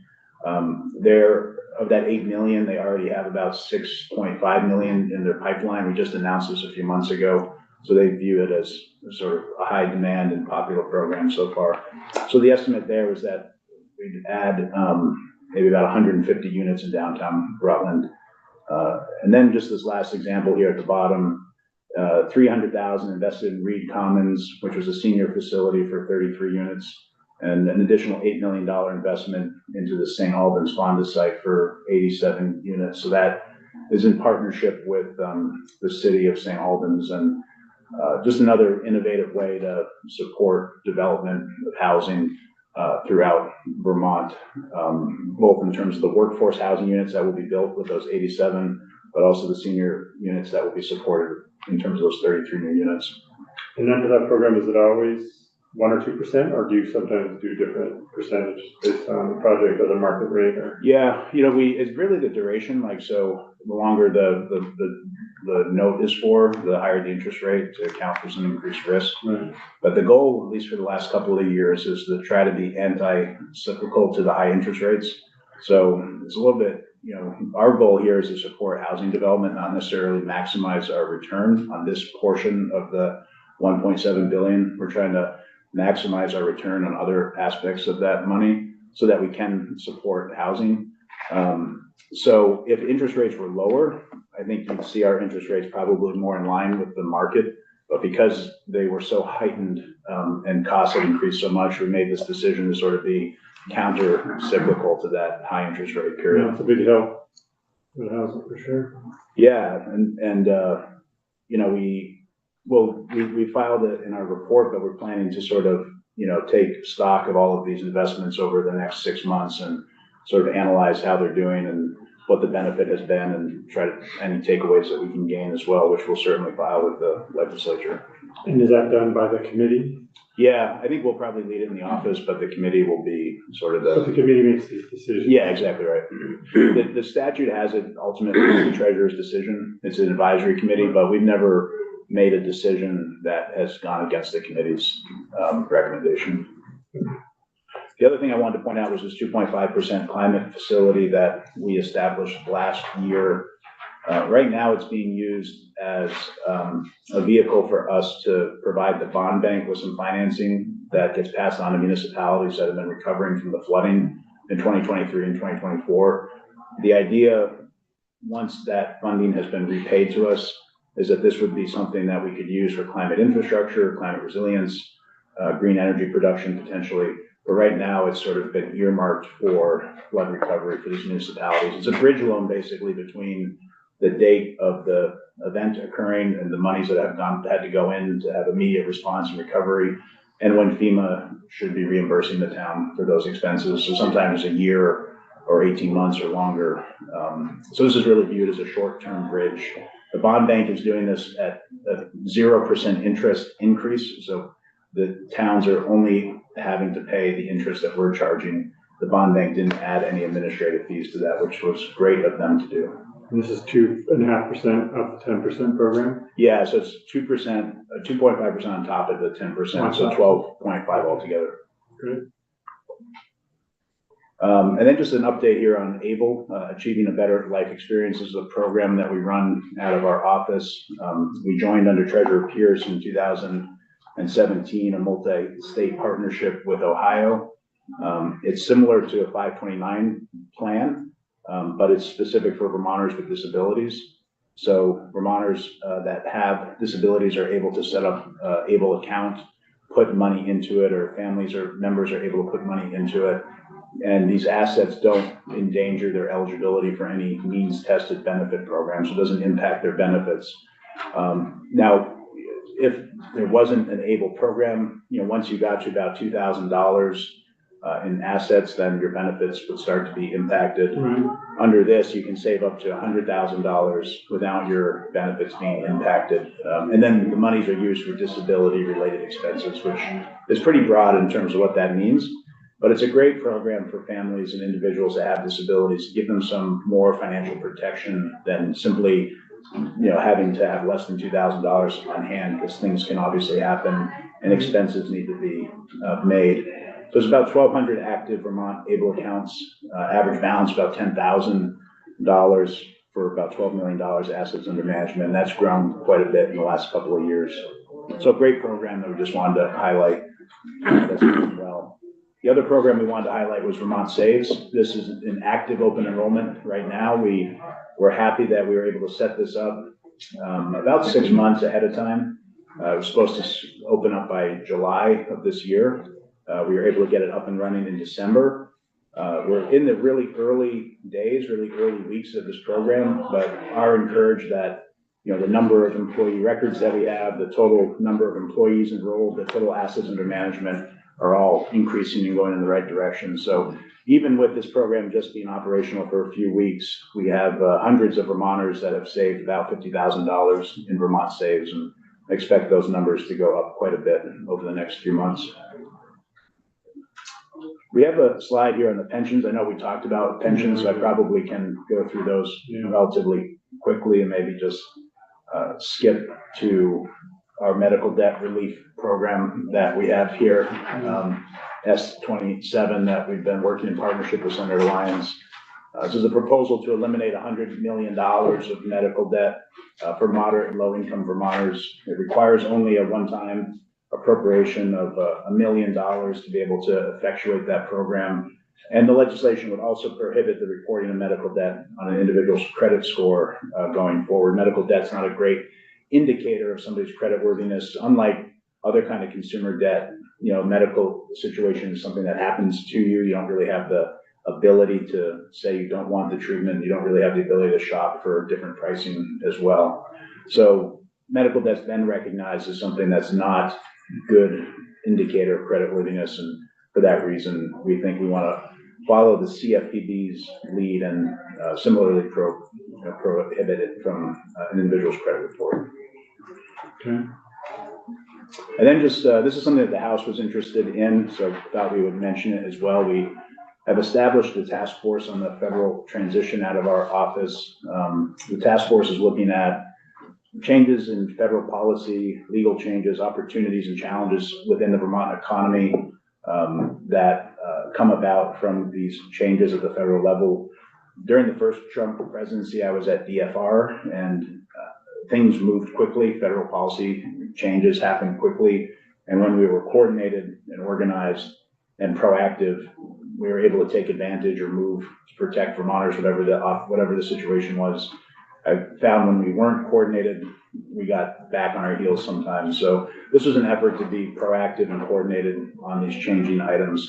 Of that 8 million, they already have about 6.5 million in their pipeline. We just announced this a few months ago. So they view it as sort of a high demand and popular program so far. So the estimate there was that we'd add maybe about 150 units in downtown Rutland. And then just this last example here at the bottom, 300,000 invested in Reed Commons, which was a senior facility for 33 units, and an additional $8 million investment into the St. Albans Fonda site for 87 units. So that is in partnership with the city of St. Albans, and just another innovative way to support development of housing throughout Vermont, both in terms of the workforce housing units that will be built with those 87, but also the senior units that will be supported in terms of those 33 new units. And under that program, is it always 1 or 2%, or do you sometimes do different percentages based on the project or the market rate? Or? Yeah, it's really the duration. Like, so the longer the note is for, the higher the interest rate to account for some increased risk. Right. But the goal, at least for the last couple of years, is to try to be anti-cyclical to the high interest rates. So it's a little bit, our goal here is to support housing development, not necessarily maximize our return on this portion of the 1.7 billion. We're trying to maximize our return on other aspects of that money so that we can support housing. So if interest rates were lower, I think you'd see our interest rates probably more in line with the market. But because they were so heightened and costs had increased so much, we made this decision to sort of be counter-cyclical to that high interest rate period. Yeah, it's a big help for housing for sure. Yeah, and we filed it in our report, but we're planning to sort of, take stock of all of these investments over the next 6 months and sort of analyze how they're doing and what the benefit has been, and try to any takeaways that we can gain as well, which we'll certainly file with the legislature. And is that done by the committee? Yeah, I think we'll probably lead it in the office, but the committee will be sort of But the committee makes these decisions. Yeah, exactly right. The statute has it ultimately the treasurer's decision. It's an advisory committee, but we've never made a decision that has gone against the committee's recommendation. The other thing I wanted to point out was this 2.5% climate facility that we established last year. Right now it's being used as a vehicle for us to provide the bond bank with some financing that gets passed on to municipalities that have been recovering from the flooding in 2023 and 2024. The idea, once that funding has been repaid to us, is that this would be something that we could use for climate infrastructure, climate resilience, green energy production potentially. But right now it's sort of been earmarked for flood recovery for these municipalities. It's a bridge loan basically between the date of the event occurring and the monies that have had to go in to have immediate response and recovery, and when FEMA should be reimbursing the town for those expenses. So sometimes a year or 18 months or longer. So this is really viewed as a short-term bridge. The bond bank is doing this at a 0% interest increase. So the towns are only having to pay the interest that we're charging. The bond bank didn't add any administrative fees to that, which was great of them to do. And this is 2.5% of the 10% program? Yeah, so it's 2%, 2.5% on top of the 10%, so 12.5 altogether. Great. And then just an update here on ABLE, Achieving a Better Life Experience is a program that we run out of our office. We joined under Treasurer Pierce in 2017, a multi-state partnership with Ohio. It's similar to a 529 plan, but it's specific for Vermonters with disabilities. So Vermonters that have disabilities are able to set up ABLE account, put money into it, or families or members are able to put money into it. And these assets don't endanger their eligibility for any means-tested benefit program, so it doesn't impact their benefits. Now, if there wasn't an ABLE program, once you got to about $2,000 in assets, then your benefits would start to be impacted. Right. Under this, you can save up to $100,000 without your benefits being impacted. And then the monies are used for disability-related expenses, which is pretty broad in terms of what that means. But it's a great program for families and individuals that have disabilities to give them some more financial protection than simply, having to have less than $2,000 on hand, because things can obviously happen and expenses need to be made. So there's about 1,200 active Vermont ABLE accounts, average balance about $10,000 for about $12 million assets under management. And that's grown quite a bit in the last couple of years. So a great program that we just wanted to highlight that's doing well. The other program we wanted to highlight was Vermont Saves. This is an active open enrollment right now. We're happy that we were able to set this up about 6 months ahead of time. It was supposed to open up by July of this year. We were able to get it up and running in December. We're in the really early days, really early weeks of this program, but are encouraged that the number of employee records that we have, the total number of employees enrolled, the total assets under management are all increasing and going in the right direction. So even with this program just being operational for a few weeks, we have hundreds of Vermonters that have saved about $50,000 in Vermont Saves, and I expect those numbers to go up quite a bit over the next few months. We have a slide here on the pensions. I know we talked about pensions, so I probably can go through those relatively quickly and maybe just skip to our medical debt relief program that we have here, S27, that we've been working in partnership with Senator Lyons. This is a proposal to eliminate $100 million of medical debt for moderate and low-income Vermonters. It requires only a one-time appropriation of $1 million to be able to effectuate that program. And the legislation would also prohibit the reporting of medical debt on an individual's credit score going forward. Medical debt's not a great indicator of somebody's creditworthiness. Unlike other kind of consumer debt, medical situation is something that happens to you. You don't really have the ability to say you don't want the treatment. You don't really have the ability to shop for different pricing as well. So medical debt's been recognized as something that's not a good indicator of creditworthiness. And for that reason, we think we want to follow the CFPB's lead and similarly prohibit it from an individual's credit report. Okay. And then just, this is something that the House was interested in, so I thought we would mention it as well. We have established a task force on the federal transition out of our office. The task force is looking at changes in federal policy, legal changes, opportunities and challenges within the Vermont economy that come about from these changes at the federal level. During the first Trump presidency, I was at DFR, and things moved quickly. Federal policy changes happened quickly. And when we were coordinated and organized and proactive, we were able to take advantage or move to protect Vermonters, whatever the situation was. I found when we weren't coordinated, we got back on our heels sometimes. So this was an effort to be proactive and coordinated on these changing items.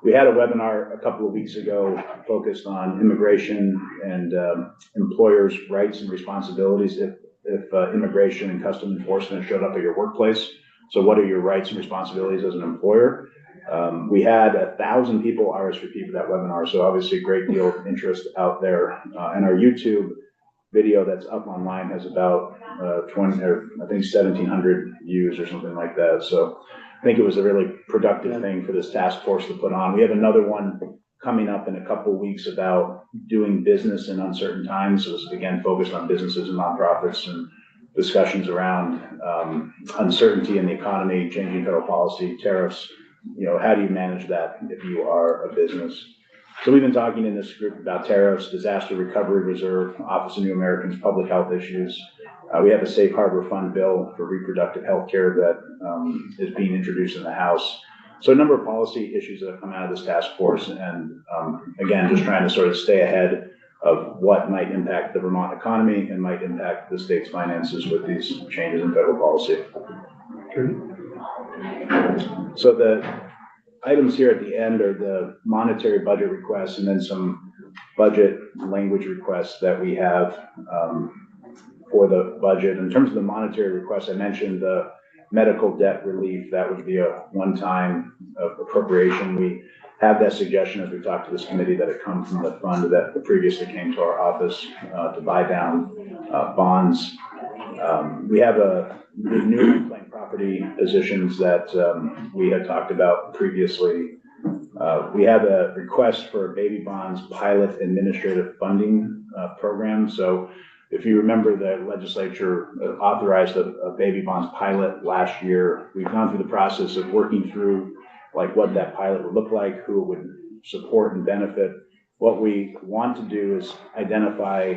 We had a webinar a couple of weeks ago focused on immigration and employers' rights and responsibilities if immigration and custom enforcement showed up at your workplace. So what are your rights and responsibilities as an employer? We had 1,000 people RSVP for that webinar, so obviously a great deal of interest out there. And our YouTube video that's up online has about 1,700 views or something like that. So I think it was a really productive thing for this task force to put on. We have another one coming up in a couple of weeks about doing business in uncertain times. So this is again focused on businesses and nonprofits and discussions around uncertainty in the economy, changing federal policy, tariffs. How do you manage that if you are a business? So we've been talking in this group about tariffs, disaster recovery reserve, Office of New Americans, public health issues. We have a safe harbor fund bill for reproductive health care that is being introduced in the House. So a number of policy issues that have come out of this task force, and again, just trying to sort of stay ahead of what might impact the Vermont economy and might impact the state's finances with these changes in federal policy. So the items here at the end are the monetary budget requests and then some budget language requests that we have for the budget. In terms of the monetary requests, I mentioned the medical debt relief. That would be a one-time appropriation. We have that suggestion as we talked to this committee that it come from the fund that previously came to our office to buy down bonds. We have new unclaimed property positions that we had talked about previously. We have a request for a baby bonds pilot administrative funding program. So if you remember, the legislature authorized a baby bonds pilot last year. We've gone through the process of working through like what that pilot would look like, who it would support and benefit. What we want to do is identify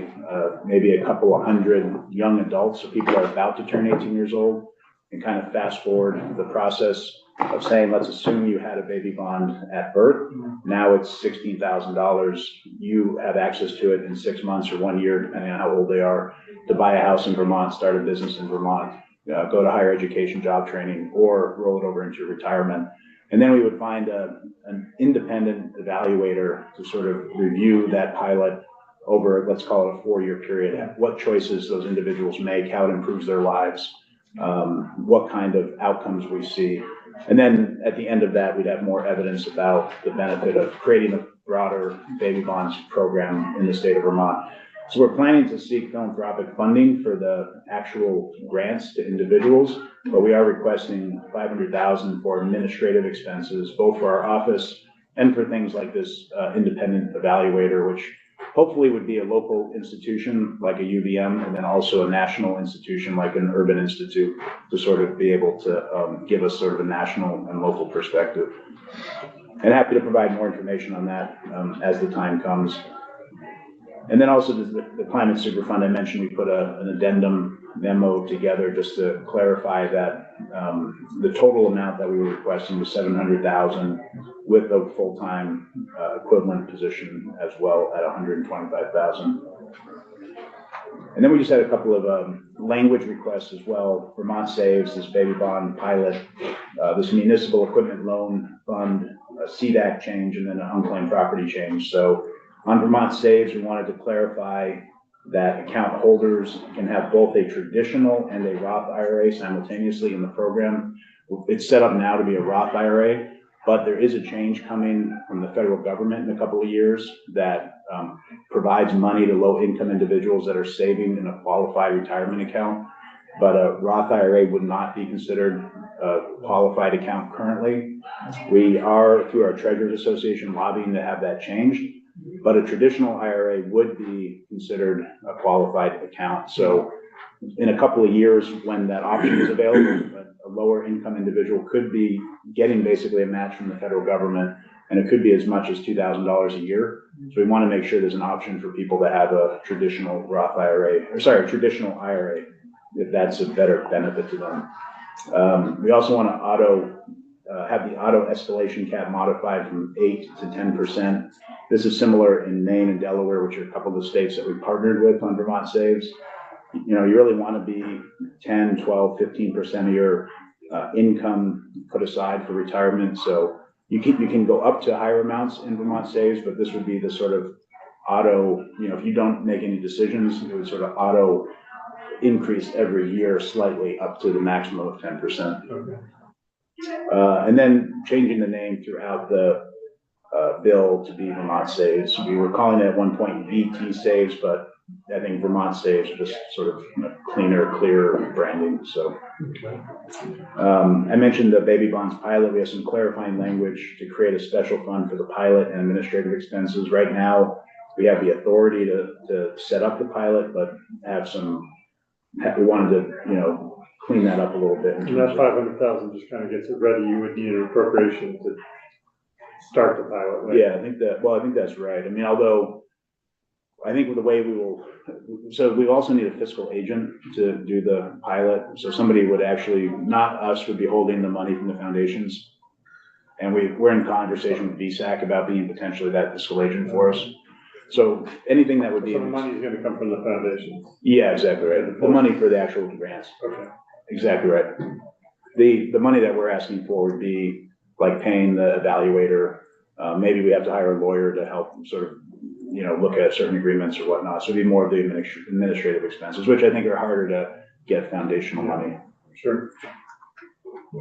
maybe a couple of hundred young adults, so people that are about to turn 18 years old, and kind of fast forward the process of saying, let's assume you had a baby bond at birth. Now it's $16,000. You have access to it in 6 months or 1 year, depending on how old they are, to buy a house in Vermont, start a business in Vermont, go to higher education, job training, or roll it over into retirement. And then we would find an independent evaluator to sort of review that pilot over, let's call it a 4-year period, what choices those individuals make, how it improves their lives, what kind of outcomes we see. And then at the end of that, we'd have more evidence about the benefit of creating a broader baby bonds program in the state of Vermont. So we're planning to seek philanthropic funding for the actual grants to individuals, but we are requesting $500,000 for administrative expenses, both for our office and for things like this independent evaluator, which hopefully would be a local institution like a UVM, and then also a national institution like an Urban Institute to sort of be able to give us sort of a national and local perspective. And happy to provide more information on that as the time comes. And then also the Climate Super Fund, I mentioned we put an addendum memo together just to clarify that the total amount that we were requesting was $700,000 with a full-time equivalent position as well at $125,000. And then we just had a couple of language requests as well. Vermont Saves, this baby bond pilot, this municipal equipment loan fund, a CDAC change, and then an unclaimed property change. So on Vermont Saves, we wanted to clarify that account holders can have both a traditional and a Roth IRA simultaneously in the program. It's set up now to be a Roth IRA, but there is a change coming from the federal government in a couple of years that provides money to low-income individuals that are saving in a qualified retirement account. But a Roth IRA would not be considered a qualified account currently. We are, through our Treasurers Association, lobbying to have that changed. But a traditional IRA would be considered a qualified account. So in a couple of years, when that option is available, a lower income individual could be getting basically a match from the federal government, and it could be as much as $2,000 a year. So we want to make sure there's an option for people that have a traditional Roth IRA, or sorry, traditional IRA, if that's a better benefit to them. We also want to have the auto escalation cap modified from 8 to 10%. This is similar in Maine and Delaware, which are a couple of the states that we partnered with on Vermont Saves. You know, you really want to be 10, 12, 15% of your income put aside for retirement. So you can go up to higher amounts in Vermont Saves, but this would be the sort of auto, you know, if you don't make any decisions, it would sort of auto increase every year slightly up to the maximum of 10%. Okay. And then changing the name throughout the bill to be Vermont Saves. We were calling it at one point VT Saves, but I think Vermont Saves just sort of cleaner, clearer branding. So I mentioned the baby bonds pilot. We have some clarifying language to create a special fund for the pilot and administrative expenses. Right now, we have the authority to set up the pilot, but we wanted to, you know, clean that up a little bit. And that 500,000 just kind of gets it ready. You would need an appropriation to start the pilot. Right? Yeah, I think that's right. I mean, although I think with the way we also need a fiscal agent to do the pilot. So somebody would actually, not us, would be holding the money from the foundations. And we're in conversation with VSAC about being potentially that escalation for us. So anything that would be. So the money's gonna come from the foundation. Yeah, exactly right. The money for the actual grants. Okay. Exactly right. The money that we're asking for would be like paying the evaluator. Maybe we have to hire a lawyer to help sort of, look at certain agreements or whatnot. So it'd be more of the administrative expenses, which I think are harder to get foundational money. Sure.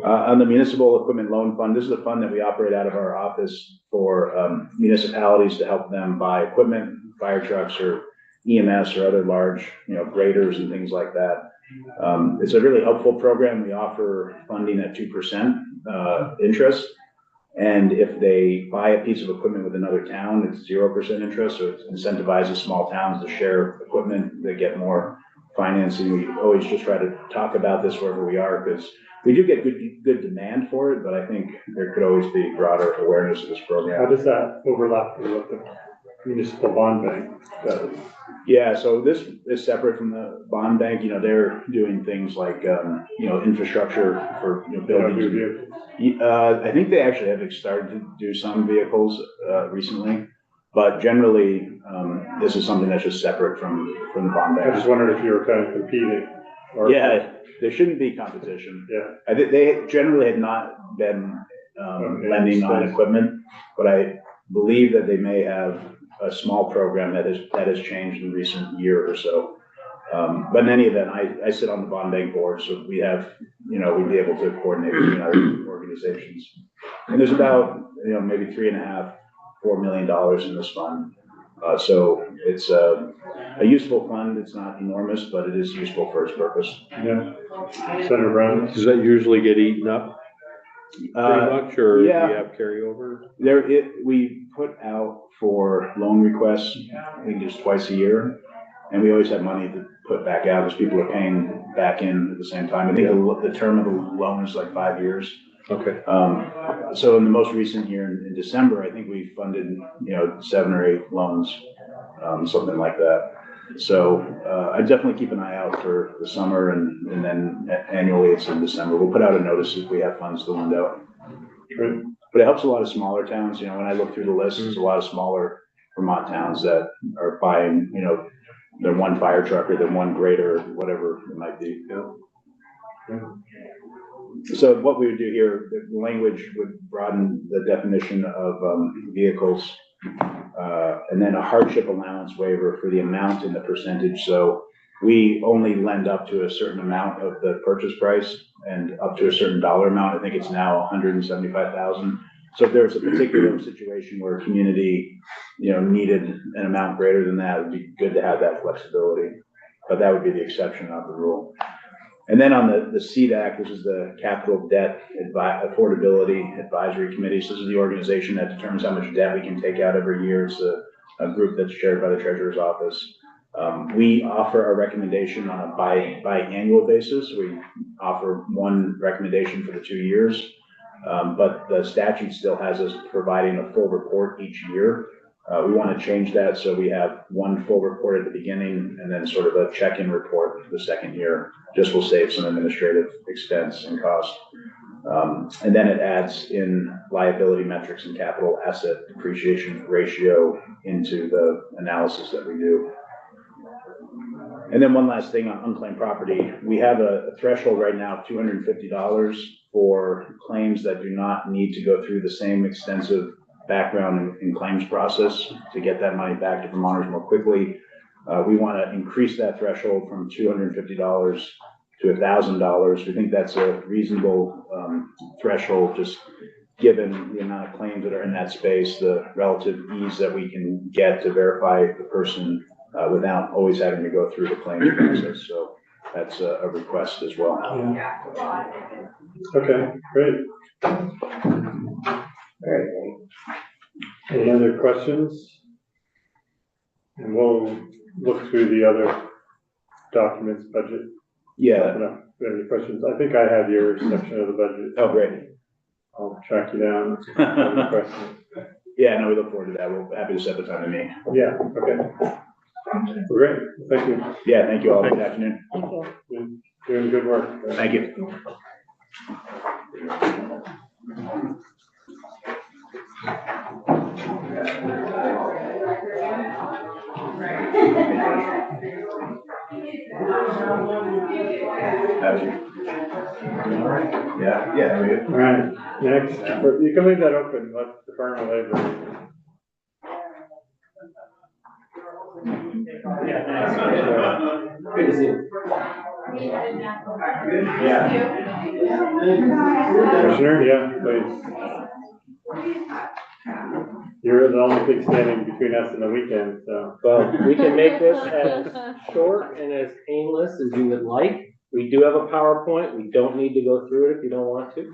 On the municipal equipment loan fund, this is a fund that we operate out of our office for municipalities to help them buy equipment, fire trucks or EMS or other large, graders and things like that. It's a really helpful program. We offer funding at 2% interest. And if they buy a piece of equipment with another town, it's 0% interest. So it incentivizes small towns to share equipment. They get more financing. We always just try to talk about this wherever we are because we do get good demand for it, but I think there could always be broader awareness of this program. How does that overlap with what the municipal bond bank does? Yeah, so this is separate from the bond bank. They're doing things like, infrastructure for buildings. I think they actually have started to do some vehicles recently, but generally, this is something that's just separate from the bond bank. I just wondered if you were kind of competing. Yeah, there shouldn't be competition. Yeah. I think they generally had not been lending on equipment, but I believe that they may have a small program that has changed in recent year or so. But in any event, I sit on the bond bank board, so we have, we'd be able to coordinate between our organizations. And there's about, maybe $3.5–4 million in this fund. So it's a useful fund. It's not enormous, but it is useful for its purpose. Yeah. Senator Brown? Does that usually get eaten up pretty much, or yeah. do you have carryover? We put out for loan requests, I think just twice a year, and we always have money to put back out as people are paying back in at the same time. I think the term of the loan is like 5 years. Okay. So in the most recent year in December, I think we funded, 7 or 8 loans, something like that. So I definitely keep an eye out for the summer and then annually it's in December. We'll put out a notice if we have funds to lend out. Great. But it helps a lot of smaller towns. When I look through the list, there's a lot of smaller Vermont towns that are buying, their one fire truck or their one grader, or whatever it might be. Yeah. So what we would do here, the language would broaden the definition of vehicles, and then a hardship allowance waiver for the amount and the percentage. So we only lend up to a certain amount of the purchase price and up to a certain dollar amount. I think it's now $175,000. So if there's a particular situation where a community, needed an amount greater than that, it would be good to have that flexibility. But that would be the exception, not the rule. And then on the CDAC, which is the Capital Debt Affordability Advisory Committee. So this is the organization that determines how much debt we can take out every year. It's a group that's chaired by the Treasurer's Office. We offer our recommendation on a biannual basis. We offer one recommendation for the 2 years, but the statute still has us providing a full report each year. We want to change that so we have one full report at the beginning and then sort of a check-in report the second year. Just will save some administrative expense and cost. And then it adds in liability metrics and capital asset depreciation ratio into the analysis that we do. And then one last thing on unclaimed property. We have a threshold right now of $250 for claims that do not need to go through the same extensive background and claims process to get that money back to Vermonters more quickly. We want to increase that threshold from $250 to $1,000. We think that's a reasonable threshold, just given the amount of claims that are in that space, the relative ease that we can get to verify the person without always having to go through the claims process. So that's a request as well. Yeah. Okay, great. Very great. Any other questions? And we'll look through the other documents, budget. Yeah. Any questions? I think I have your section of the budget. Oh, great. I'll track you down. Any questions? Yeah, no, we look forward to that. We're happy to set the time to meet. Yeah, okay. Great, thank you. Yeah, thank you all. Good afternoon. Thank you. Doing good work. Thank you. Have you? All right, yeah, we All right, next, you can leave that open, let Department of Labor. Good to see you. Commissioner, yeah, please. You're the only thing standing between us and the weekend, so. Well, we can make this as short and as painless as you would like. We do have a PowerPoint. We don't need to go through it if you don't want to.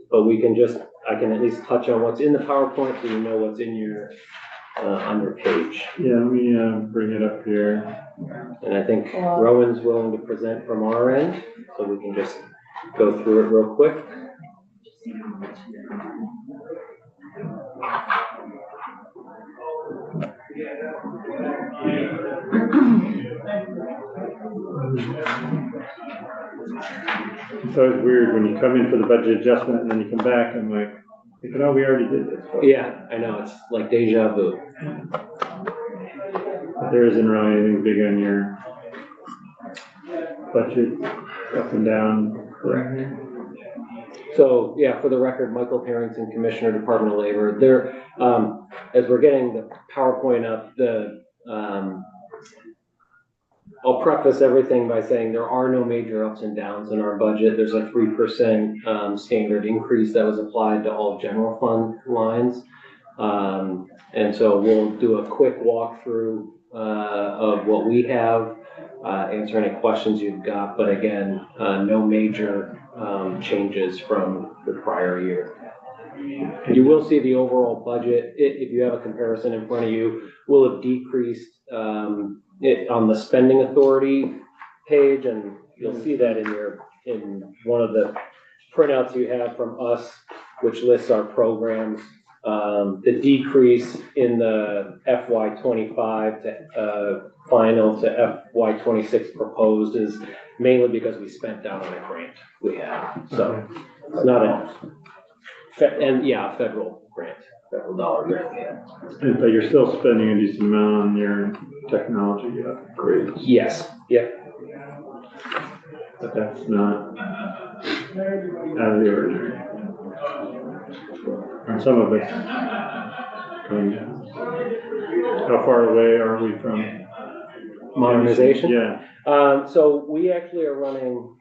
But we can just, I can at least touch on what's in the PowerPoint so you know what's in your, on your page. Yeah, let me, bring it up here. And I think Rowan's willing to present from our end, so we can just go through it real quick. So it's weird when you come in for the budget adjustment and then you come back and like, oh, we already did this. Yeah, I know, it's like deja vu. But there isn't really anything big on your budget up and down. So, yeah, for the record, Michael Harrington, Commissioner, Department of Labor. There, as we're getting the PowerPoint up, I'll preface everything by saying there are no major ups and downs in our budget. There's a 3% standard increase that was applied to all general fund lines. And so we'll do a quick walkthrough of what we have, answer any questions you've got, but again, no major changes from the prior year. You will see the overall budget, if you have a comparison in front of you, will have decreased it on the spending authority page, and you'll see that in one of the printouts you have from us, which lists our programs. The decrease in the FY25 to final to FY26 proposed is mainly because we spent down on a grant we have. So it's not a federal grant, federal dollar grant we have. But you're still spending a decent amount on your technology upgrades. Yes, yep. But that's not out of the ordinary. And some of it, how far away are we from Modernization? Yeah. So we actually are running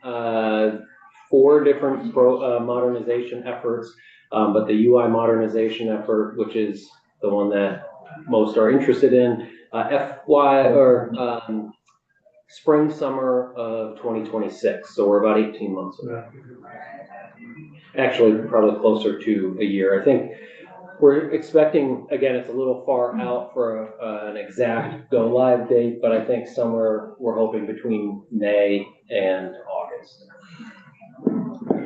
4 different modernization efforts, but the UI modernization effort, which is the one that most are interested in, spring, summer of 2026. So we're about 18 months away. Actually, probably closer to a year. I think we're expecting, again, it's a little far out for an exact go live date, but I think somewhere we're hoping between May and August.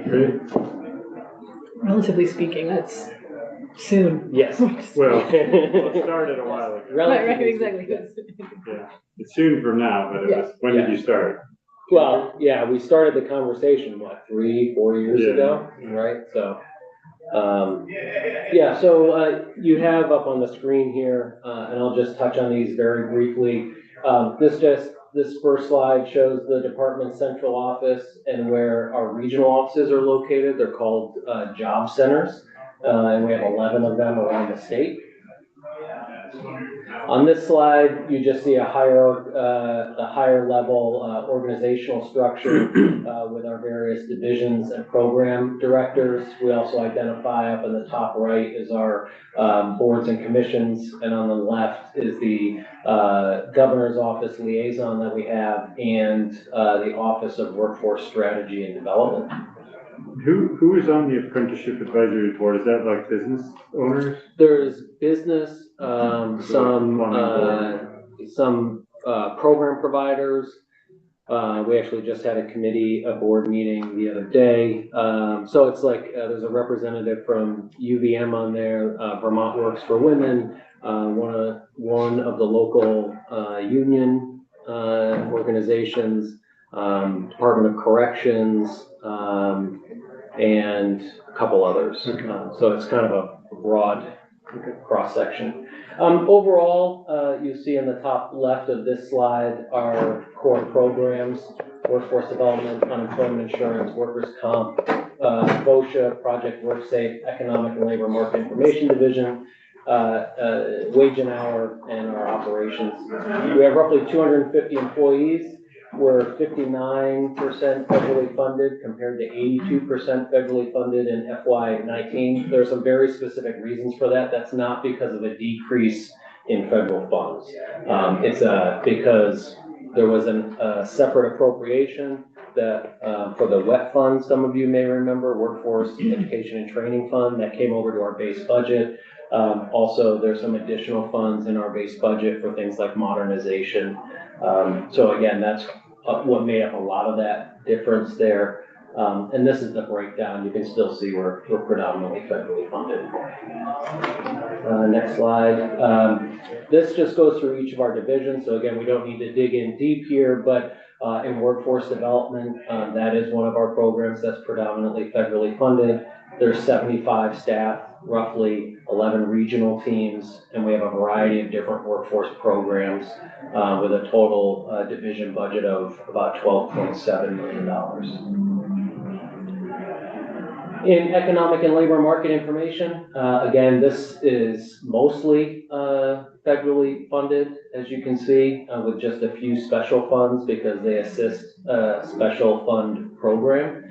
Great. Relatively speaking, that's soon. Yes. Well, it started a while ago. Right, exactly. Yeah, it's soon from now, but it was, when did you start? Well, yeah, we started the conversation, 3-4 years ago, right? So, so you have up on the screen here, and I'll just touch on these very briefly. This first slide shows the department's central office and where our regional offices are located. They're called job centers, and we have 11 of them around the state. On this slide, you just see the higher level organizational structure with our various divisions and program directors. We also identify up in the top right is our boards and commissions, and on the left is the governor's office liaison that we have, and the Office of Workforce Strategy and Development. Who is on the apprenticeship advisory board? Is that like business owners? There's business, some program providers. We actually just had a board meeting the other day. So it's like there's a representative from UVM on there, Vermont Works for Women, one of the local union organizations, Department of Corrections, and a couple others. So it's kind of broad cross-section. Overall, you see in the top left of this slide our core programs: workforce development, unemployment insurance, workers' comp, VOSHA, Project WorkSafe, Economic and Labor Market Information Division, wage and hour, and our operations. We have roughly 250 employees. We're 59% federally funded compared to 82% federally funded in FY19. There are some very specific reasons for that. That's not because of a decrease in federal funds. It's because there was a separate appropriation that for the WET fund, some of you may remember, Workforce Education and Training Fund, that came over to our base budget. Also, there's some additional funds in our base budget for things like modernization. So again, that's what made up a lot of that difference there. And this is the breakdown. You can still see we're predominantly federally funded. Next slide. This just goes through each of our divisions. So again, we don't need to dig in deep here, but in workforce development, that is one of our programs that's predominantly federally funded. There's 75 staff, roughly 11 regional teams, and we have a variety of different workforce programs with a total division budget of about $12.7 million. In economic and labor market information, again, this is mostly federally funded, as you can see, with just a few special funds because they assist a special fund program.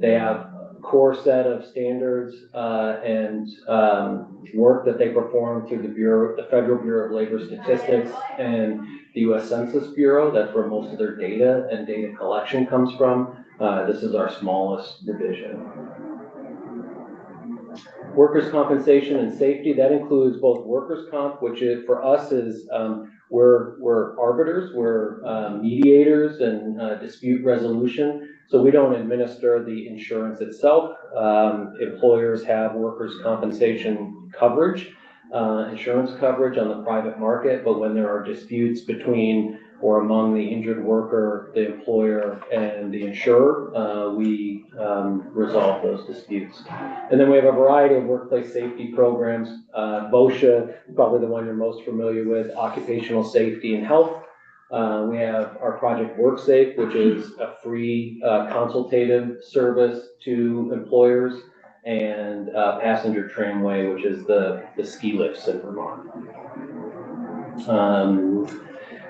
They have core set of standards and work that they perform through the Federal Bureau of Labor Statistics and the U.S. Census Bureau. That's where most of their data and data collection comes from. This is our smallest division. Workers' compensation and safety, that includes both workers' comp, which is, for us is we're arbiters, we're mediators and dispute resolution. So we don't administer the insurance itself. Employers have workers' compensation coverage, insurance coverage on the private market, but when there are disputes between or among the injured worker, the employer, and the insurer, we resolve those disputes. And then we have a variety of workplace safety programs. VOSHA, probably the one you're most familiar with, occupational safety and health. We have our Project WorkSafe, which is a free consultative service to employers, and Passenger Tramway, which is the ski lifts in Vermont.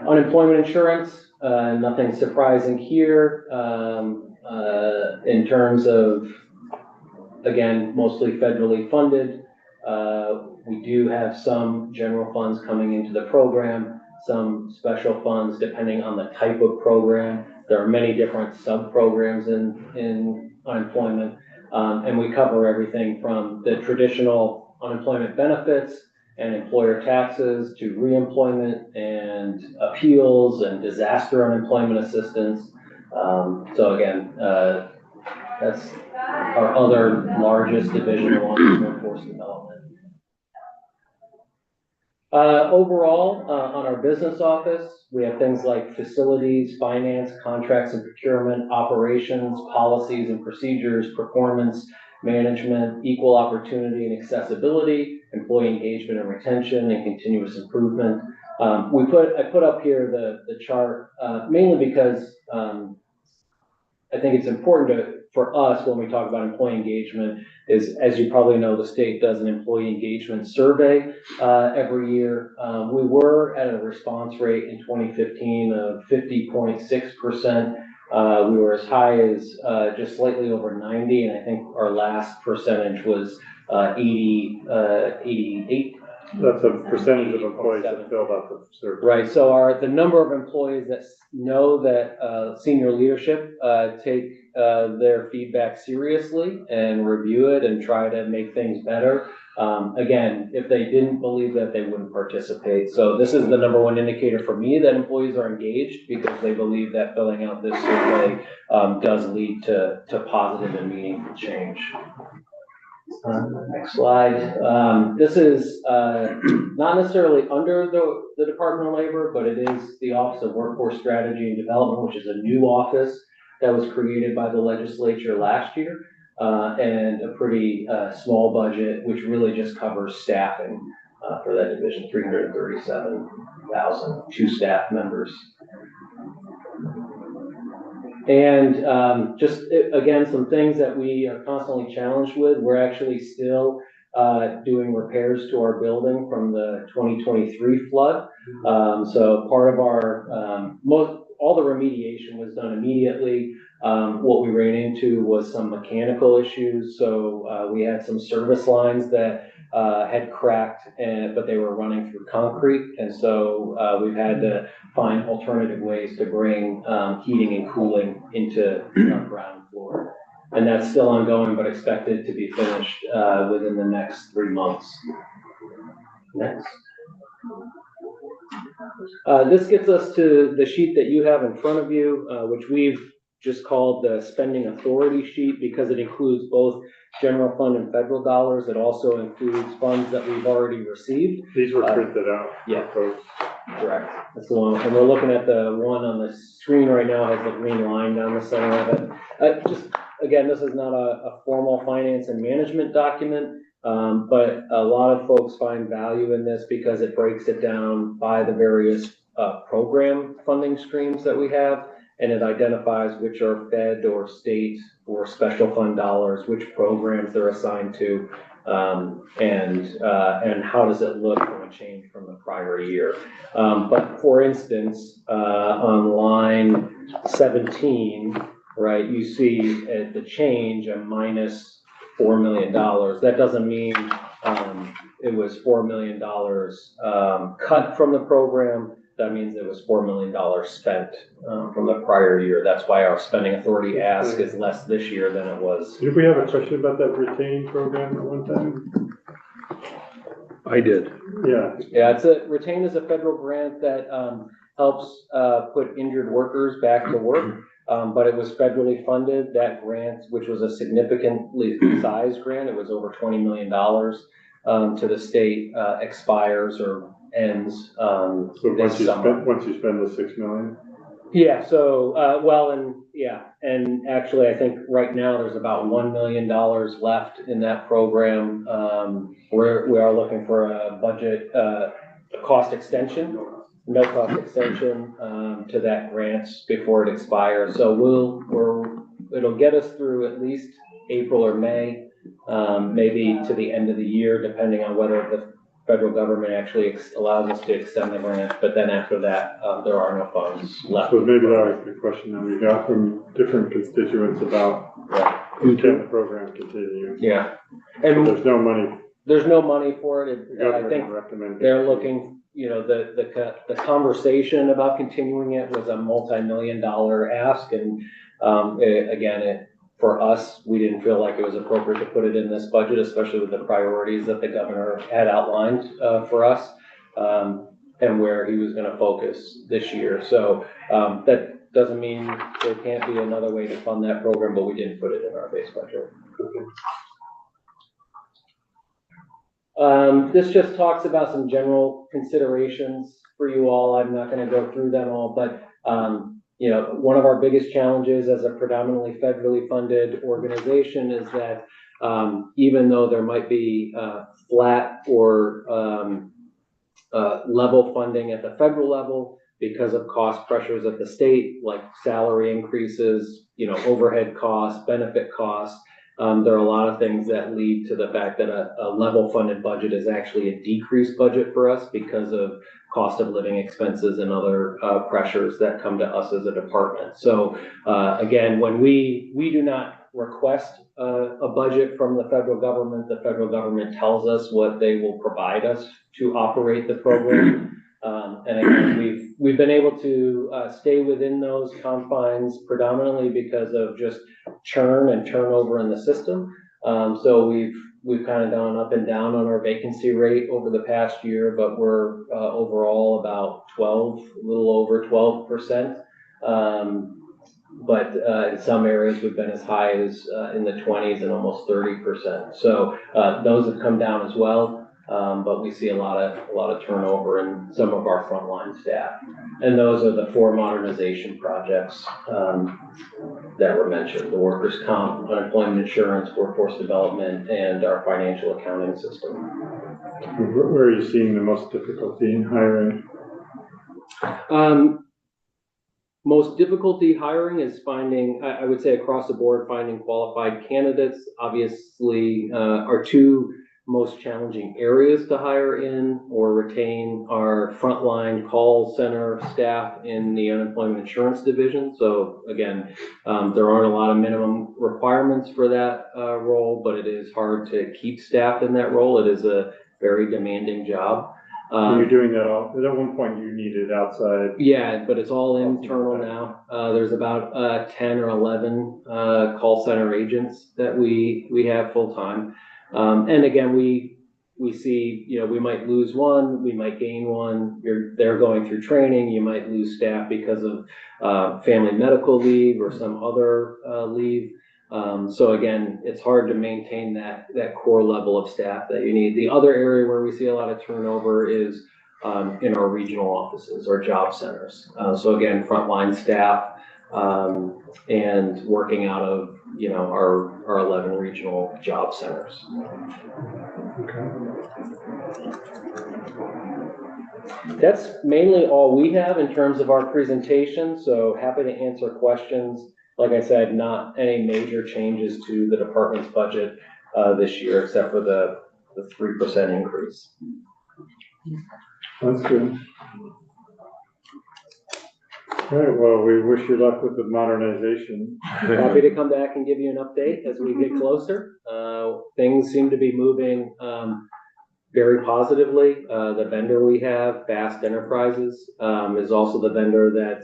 Unemployment insurance, nothing surprising here in terms of, again, mostly federally funded. We do have some general funds coming into the program, some special funds depending on the type of program. There are many different sub-programs in unemployment, and we cover everything from the traditional unemployment benefits and employer taxes to reemployment and appeals and disaster unemployment assistance. So again, that's our other largest division along with workforce development. Overall, on our business office, we have things like facilities, finance, contracts and procurement, operations, policies and procedures, performance, management, equal opportunity and accessibility, employee engagement and retention, and continuous improvement. I put up here the chart mainly because I think it's important for us when we talk about employee engagement is, as you probably know, the state does an employee engagement survey every year. We were at a response rate in 2015 of 50.6%. We were as high as just slightly over 90, and I think our last percentage was 88. That's a percentage of employees that filled out the survey. Right, so the number of employees that know that senior leadership take their feedback seriously and review it and try to make things better. Again, if they didn't believe that, they wouldn't participate. So this is the number one indicator for me that employees are engaged because they believe that filling out this survey does lead to positive and meaningful change. Next slide. This is not necessarily under the Department of Labor, but it is the Office of Workforce Strategy and Development, which is a new office that was created by the legislature last year. and a pretty, small budget, which really just covers staffing, for that division, 337,000, 2 staff members. And again, some things that we are constantly challenged with. We're actually still doing repairs to our building from the 2023 flood. So part of our, all the remediation was done immediately. What we ran into was some mechanical issues. So we had some service lines that had cracked, but they were running through concrete. And so we've had to find alternative ways to bring heating and cooling into our ground floor. And that's still ongoing, but expected to be finished within the next 3 months. Next. This gets us to the sheet that you have in front of you, which we've just called the spending authority sheet because it includes both general fund and federal dollars. It also includes funds that we've already received. These were printed out. Yeah, correct. That's the one. And we're looking at the one on the screen right now, has the green line down the center of it. Just again, this is not a formal finance and management document, but a lot of folks find value in this because it breaks it down by the various program funding streams that we have. And it identifies which are fed or state or special fund dollars, which programs they're assigned to, and how does it look from a change from the prior year. But for instance, on line 17, right, you see the change of minus $4 million. That doesn't mean it was $4 million cut from the program. That means it was $4 million spent from the prior year. That's why our spending authority ask is less this year than it was. Did we have a question about that retained program at one time? I did. Yeah. Yeah, retained is a federal grant that helps put injured workers back to work. But it was federally funded. That grant, which was a significantly sized grant, it was over $20 million to the state, expires or ends So once you spend the 6 million? Yeah, so and actually I think right now there's about $1 million left in that program. We are looking for a budget cost extension, no cost extension to that grant before it expires. So it'll get us through at least April or May, maybe to the end of the year, depending on whether the federal government actually allows us to extend the grant, but then after that, there are no funds left. So maybe that was the question that we got from different constituents about can the program continue? Yeah. And there's no money. There's no money for it. I think they're looking, the conversation about continuing it was a multi-million-dollar ask. And again, for us, we didn't feel like it was appropriate to put it in this budget, especially with the priorities that the governor had outlined for us, and where he was going to focus this year. So that doesn't mean there can't be another way to fund that program, but we didn't put it in our base budget. This just talks about some general considerations for you all. I'm not going to go through them all, but one of our biggest challenges as a predominantly federally funded organization is that even though there might be flat or level funding at the federal level because of cost pressures at the state, like salary increases, overhead costs, benefit costs, there are a lot of things that lead to the fact that a level funded budget is actually a decreased budget for us because of cost of living expenses and other pressures that come to us as a department. So again, when we do not request a budget from the federal government tells us what they will provide us to operate the program. And again, we've been able to stay within those confines predominantly because of just churn and turnover in the system. So we've kind of gone up and down on our vacancy rate over the past year, but we're overall about a little over 12%. But in some areas we've been as high as in the 20s and almost 30%. So those have come down as well. but we see a lot of turnover in some of our frontline staff. And those are the 4 modernization projects, that were mentioned: the workers' comp, unemployment insurance, workforce development, and our financial accounting system. Where are you seeing the most difficulty in hiring? Most difficulty hiring is finding, I would say across the board, finding qualified candidates. Obviously, our 2 most challenging areas to hire in or retain are frontline call center staff in the unemployment insurance division. So again, there aren't a lot of minimum requirements for that role, but it is hard to keep staff in that role. It is a very demanding job. You're doing that all, at one point you needed outside. Yeah, but it's all internal now. There's about 10 or 11 call center agents that we have full time. And again, we see, we might lose one, we might gain one. They're going through training. You might lose staff because of family medical leave or some other leave. So again, it's hard to maintain that core level of staff that you need. The other area where we see a lot of turnover is in our regional offices or job centers. So again, frontline staff and working out of our 11 regional job centers. That's mainly all we have in terms of our presentation. So happy to answer questions. Like I said, not any major changes to the department's budget this year, except for the 3% increase. That's good. All right, well, we wish you luck with the modernization. Happy to come back and give you an update as we get closer. Things seem to be moving very positively. The vendor we have, Fast Enterprises, is also the vendor that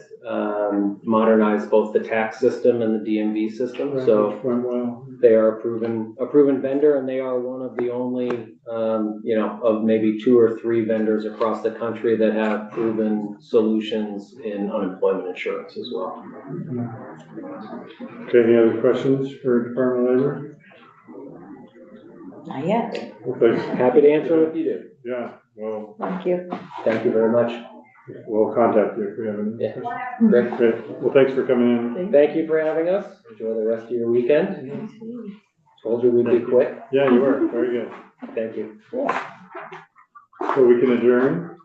modernized both the tax system and the DMV system. So they are a proven vendor, and they are one of the only, of maybe 2 or 3 vendors across the country that have proven solutions in unemployment insurance as well. Okay, any other questions for Department of Labor? Not yet. Okay. Happy to answer them if you do. Yeah, well, Thank you. Thank you very much. we'll contact you if we have any Yeah. questions. Great. Great, well, thanks for coming in. Thank you for having us. Enjoy the rest of your weekend. Told you we'd be quick. Yeah, you were, very good. Thank you. So we can adjourn?